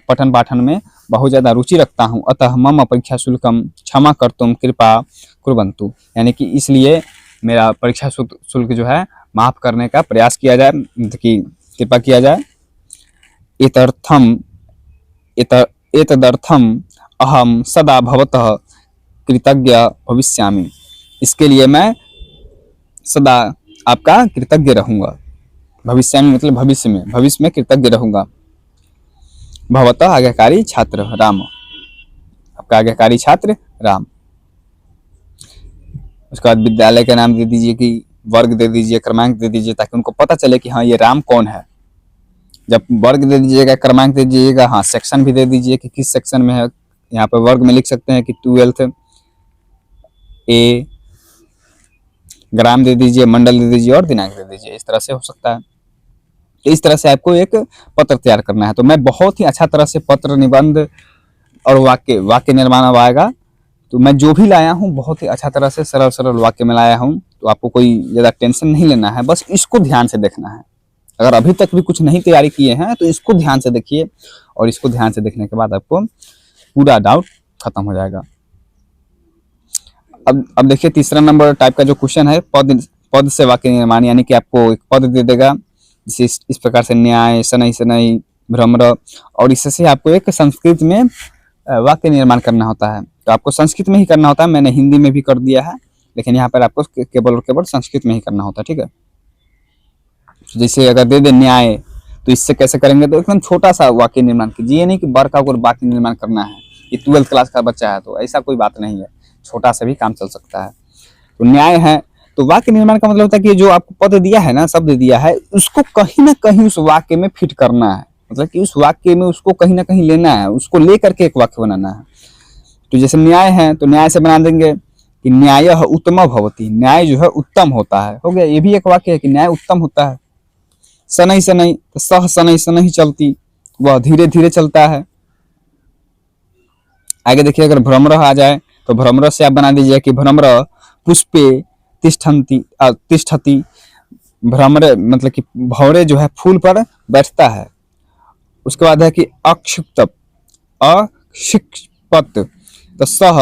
पठन पाठन में बहुत ज़्यादा रुचि रखता हूँ। अतः मम परीक्षा शुल्कम क्षमा कर्तुम कृपा कुर्वन्तु, यानी कि इसलिए मेरा परीक्षा शुल्क जो है माफ करने का प्रयास किया जाए, मतलब कि कृपा किया जाए। एतदर्थम अहम सदा भवतः कृतज्ञ भविष्यामि, इसके लिए मैं सदा आपका कृतज्ञ रहूँगा। भविष्यामि मतलब भविष्य में कृतज्ञ रहूँगा। भवतः आज्ञाकारी छात्र राम, आपका आज्ञाकारी छात्र राम। उसके बाद विद्यालय का नाम दे दीजिए, कि वर्ग दे दीजिए, क्रमांक दे दीजिए, ताकि उनको पता चले कि हाँ ये राम कौन है। जब वर्ग दे दीजिएगा, क्रमांक दे दीजिएगा, हाँ सेक्शन भी दे दीजिए कि किस सेक्शन में है। यहाँ पर वर्ग में लिख सकते हैं कि 12th A, ग्राम दे दीजिए, मंडल दे दीजिए और दिनांक दे दीजिए, इस तरह से हो सकता है। तो इस तरह से आपको एक पत्र तैयार करना है। तो मैं बहुत ही अच्छा तरह से पत्र, निबंध और वाक्य निर्माण अब आएगा। तो मैं जो भी लाया हूँ बहुत ही अच्छा तरह से सरल वाक्य में लाया हूँ। तो आपको कोई ज़्यादा टेंशन नहीं लेना है, बस इसको ध्यान से देखना है। अगर अभी तक भी कुछ नहीं तैयारी किए हैं तो इसको ध्यान से देखिए, और इसको ध्यान से देखने के बाद आपको पूरा डाउट खत्म हो जाएगा। अब देखिए तीसरा नंबर टाइप का जो क्वेश्चन है, पद से वाक्य निर्माण, यानी कि आपको एक पद दे देगा जैसे इस प्रकार से न्याय, शनै, भ्रमर, और इससे आपको एक संस्कृत में वाक्य निर्माण करना होता है। तो आपको संस्कृत में ही करना होता है। मैंने हिंदी में भी कर दिया है, लेकिन यहाँ पर आपको केवल और केवल संस्कृत में ही करना होता है, ठीक है। जैसे अगर दे दे न्याय, तो इससे कैसे करेंगे, तो एकदम छोटा सा वाक्य निर्माण कीजिए, ये नहीं कि बड़ा का वाक्य निर्माण करना है। ये 12th क्लास का बच्चा है तो ऐसा कोई बात नहीं है, छोटा सा भी काम चल सकता है। तो न्याय है, तो वाक्य निर्माण का मतलब होता है कि जो आपको पद दिया है ना, शब्द दिया है, उसको कहीं ना कहीं उस वाक्य में फिट करना है। मतलब कि उस वाक्य में उसको कहीं ना कहीं लेना है, उसको लेकर के एक वाक्य बनाना है। तो जैसे न्याय है तो न्याय से बना देंगे कि न्यायः उत्तम भवति, न्याय जो है उत्तम होता है, हो गया। ये भी एक वाक्य है कि न्याय उत्तम होता है। शनै तो सह शनै चलती, वह धीरे धीरे चलता है। आगे देखिए अगर भ्रमर आ जाए तो भ्रमर से आप बना दीजिए कि भ्रमर पुष्पे तिष्ठति, भ्रमर मतलब कि भौरे जो है फूल पर बैठता है। उसके बाद है कि अक्षिप्त तो सह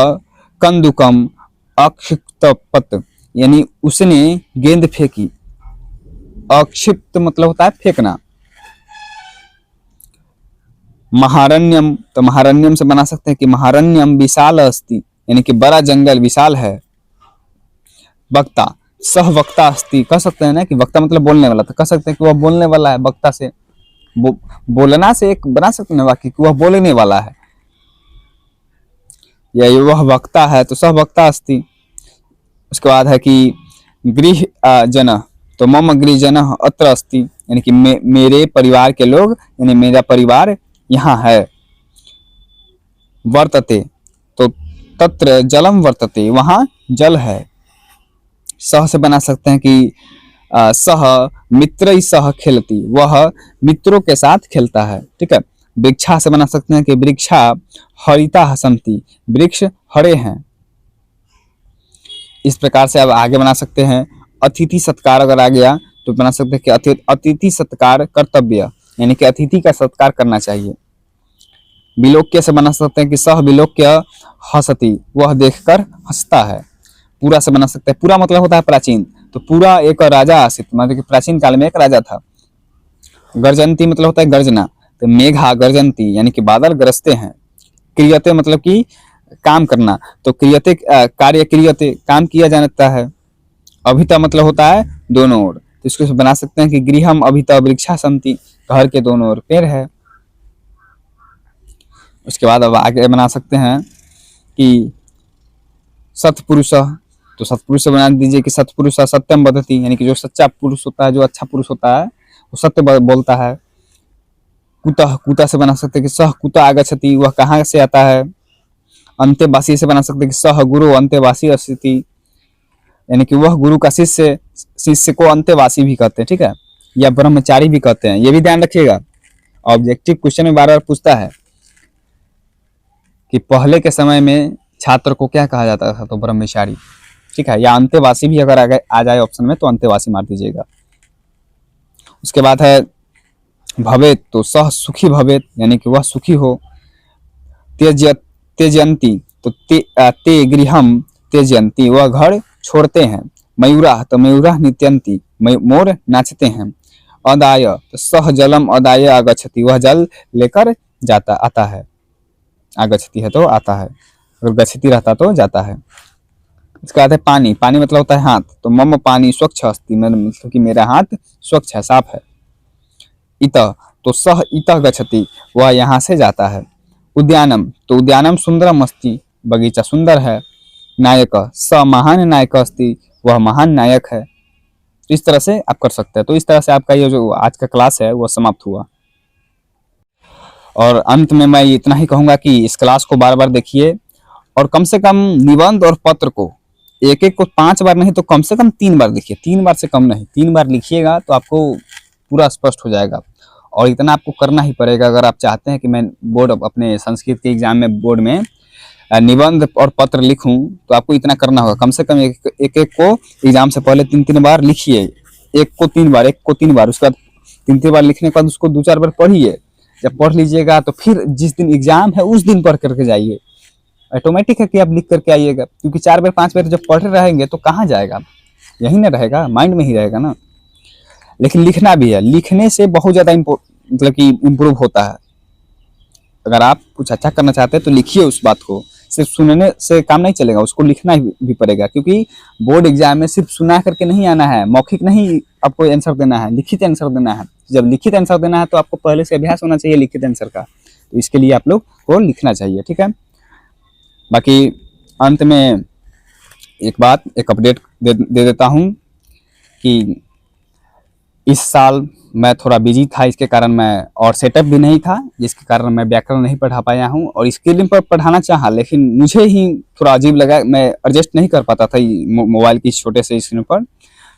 कंदुकम अक्षिप्तपत, यानी उसने गेंद फेंकी। अक्षिप्त मतलब होता है फेंकना। महारण्यम, तो महारण्यम से बना सकते हैं कि महारण्यम विशाल अस्ति, यानी कि बड़ा जंगल विशाल है। वक्ता सह वक्ता अस्ति, कह सकते हैं ना कि वक्ता मतलब बोलने वाला, तो कह सकते हैं कि वह बोलने वाला है। वक्ता से बोलना से एक बना सकते हैं वाक्य कि वह बोलने वाला है, या वह वक्ता है तो सह वक्ता अस्ति। उसके बाद है कि गृह जन, तो मम गृह जन अत्र अस्ति, यानी कि मेरे परिवार के लोग, यानी मेरा परिवार यहाँ है। वर्तते, तो तत्र जलम वर्तते, वहाँ जल है। सह से बना सकते हैं कि सह मित्र सह खेलती, वह मित्रों के साथ खेलता है, ठीक है। वृक्षा से बना सकते हैं कि वृक्षा हरिता हसंती, वृक्ष हरे हैं। इस प्रकार से आप आगे बना सकते हैं। अतिथि सत्कार अगर आ गया तो बना सकते हैं कि अतिथि सत्कार कर्तव्य, यानी कि अतिथि का सत्कार करना चाहिए। विलोक्य से बना सकते हैं कि सह विलोक्य हसती, वह देखकर हंसता है। पूरा से बना सकते हैं, पूरा मतलब होता है प्राचीन, तो पूरा एक राजा आसित, मतलब कि प्राचीन काल में एक राजा था। गर्जंती मतलब होता है गर्जना, तो मेघा गर्जंती, यानी कि बादल गरजते हैं। क्रियते मतलब कि काम करना, तो क्रियते कार्य क्रियते काम किया जाता है। अभिता मतलब होता है दोनों ओर, तो इसको बना सकते हैं कि गृहम अभिता वृक्षा सन्ति, घर के दोनों ओर पेड़ है। उसके बाद अब आगे बना सकते हैं कि सत्पुरुष, तो सत्पुरुष बना दीजिए कि सत्पुरुष सत्यम वदति, यानी कि जो सच्चा पुरुष होता है, जो अच्छा पुरुष होता है, वो सत्य बोलता है। कुतः, कुतः से बना सकते हैं कि सह कुतः आगच्छति, वह कहाँ से आता है। अंत्यवासी से बना सकते हैं कि सह गुरु अंत्यवासी अस्ति, यानी कि वह गुरु का शिष्य, शिष्य को अंत्यवासी भी कहते हैं, ठीक है, या ब्रह्मचारी भी कहते हैं। ये भी ध्यान रखिएगा, ऑब्जेक्टिव क्वेश्चन में बार बार पूछता है कि पहले के समय में छात्र को क्या कहा जाता था, तो ब्रह्मचारी, ठीक है, या अंत्यवासी भी अगर आ जाए ऑप्शन में तो अंत्यवासी मार दीजिएगा। उसके बाद है भवेत, तो सह सुखी भवेत, यानी कि वह सुखी हो। त्यजंती, तो ते गृहम त्यजंती, वह घर छोड़ते हैं। मयूरा, तो मयूरा नित्यंती, मोर नाचते हैं। अदाय, तो सह जलम अदाय आगच्छति, वह जल लेकर जाता आता है। आगच्छति है तो आता है, अगर गच्छति रहता तो जाता है। इसका अर्थ है पानी, पानी मतलब होता है हाथ, तो मम पानी स्वच्छ अस्ति, मतलब कि मेरा हाथ स्वच्छ है, साफ है। इतः, तो सह इतः गच्छति, वह यहाँ से जाता है। उद्यानम, तो उद्यानम सुंदरम अस्ति, बगीचा सुंदर है। नायक, स महान नायक अस्ति, वह महान नायक है। इस तरह से आप कर सकते हैं। तो इस तरह से आपका ये जो आज का क्लास है वो समाप्त हुआ। और अंत में मैं इतना ही कहूँगा कि इस क्लास को बार बार देखिए, और कम से कम निबंध और पत्र को एक एक को 5 बार नहीं तो कम से कम 3 बार देखिए, 3 बार से कम नहीं, 3 बार लिखिएगा तो आपको पूरा स्पष्ट हो जाएगा। और इतना आपको करना ही पड़ेगा अगर आप चाहते हैं कि मैं बोर्ड अपने संस्कृत के एग्जाम में बोर्ड में निबंध और पत्र लिखूं, तो आपको इतना करना होगा। कम से कम एक एक को एग्जाम से पहले 3-3 बार लिखिए, एक को 3 बार, एक को 3 बार, उसके बाद 3-3 बार लिखने के बाद उसको 2-4 बार पढ़िए। जब पढ़ लीजिएगा तो फिर जिस दिन एग्जाम है उस दिन पढ़ करके जाइए। ऑटोमेटिक है कि आप लिख करके आइएगा, क्योंकि 4 बार 5 बार जब पढ़ रहेंगे तो कहाँ जाएगा, यही ना रहेगा, माइंड में ही रहेगा ना। लेकिन लिखना भी है, लिखने से बहुत ज़्यादा मतलब कि इम्प्रूव होता है। अगर आप कुछ अच्छा करना चाहते हैं तो लिखिए उस बात को, सिर्फ सुनने से काम नहीं चलेगा, उसको लिखना भी पड़ेगा। क्योंकि बोर्ड एग्जाम में सिर्फ सुना करके नहीं आना है, मौखिक नहीं आपको आंसर देना है, लिखित आंसर देना है। जब लिखित आंसर देना है तो आपको पहले से अभ्यास होना चाहिए लिखित आंसर का, तो इसके लिए आप लोग को लिखना चाहिए, ठीक है। बाकी अंत में एक अपडेट दे देता हूँ कि इस साल मैं थोड़ा बिजी था, इसके कारण मैं, और सेटअप भी नहीं था, जिसके कारण मैं व्याकरण नहीं पढ़ा पाया हूँ। और स्क्रीन पर पढ़ाना चाहा, लेकिन मुझे ही थोड़ा अजीब लगा, मैं एडजस्ट नहीं कर पाता था मोबाइल की छोटे से स्क्रीन पर,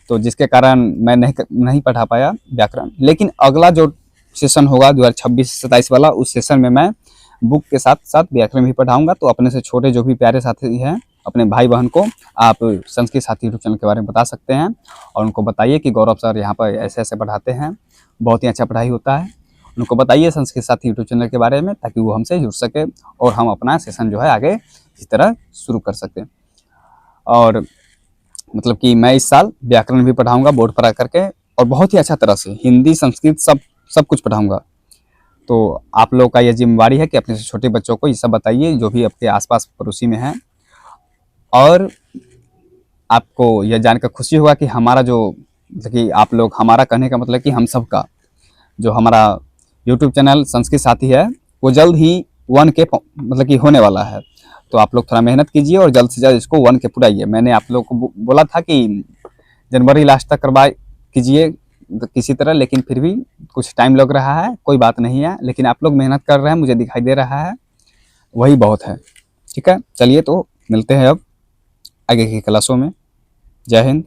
तो जिसके कारण मैं नहीं पढ़ा पाया व्याकरण। लेकिन अगला जो सेशन होगा 2026-27 वाला, उस सेशन में मैं बुक के साथ साथ व्याकरण भी पढ़ाऊँगा। तो अपने से छोटे जो भी प्यारे साथी हैं, अपने भाई बहन को आप संस्कृत साथी यूट्यूब चैनल के बारे में बता सकते हैं, और उनको बताइए कि गौरव सर यहाँ पर ऐसे ऐसे पढ़ाते हैं, बहुत ही अच्छा पढ़ाई होता है। उनको बताइए संस्कृत साथी यूट्यूब चैनल के बारे में, ताकि वो हमसे जुड़ सके और हम अपना सेशन जो है आगे इस तरह शुरू कर सकें। और मतलब कि मैं इस साल व्याकरण भी पढ़ाऊँगा बोर्ड पर आकर के, और बहुत ही अच्छा तरह से हिंदी संस्कृत सब कुछ पढ़ाऊँगा। तो आप लोगों का यह जिम्मेवारी है कि अपने से छोटे बच्चों को ये सब बताइए, जो भी आपके आसपास पड़ोसी में हैं। और आपको यह जानकर खुशी होगा कि हमारा जो, मतलब कि आप लोग, हमारा कहने का मतलब कि हम सब का जो हमारा यूट्यूब चैनल संस्कृत साथी है, वो जल्द ही 1K मतलब कि होने वाला है। तो आप लोग थोड़ा मेहनत कीजिए और जल्द से जल्द इसको 1K पुराइए। मैंने आप लोग को बोला था कि जनवरी लास्ट तक कीजिए किसी तरह, लेकिन फिर भी कुछ टाइम लग रहा है, कोई बात नहीं है, लेकिन आप लोग मेहनत कर रहे हैं, मुझे दिखाई दे रहा है, वही बहुत है, ठीक है। चलिए तो मिलते हैं अब आगे की क्लासों में। जय हिंद।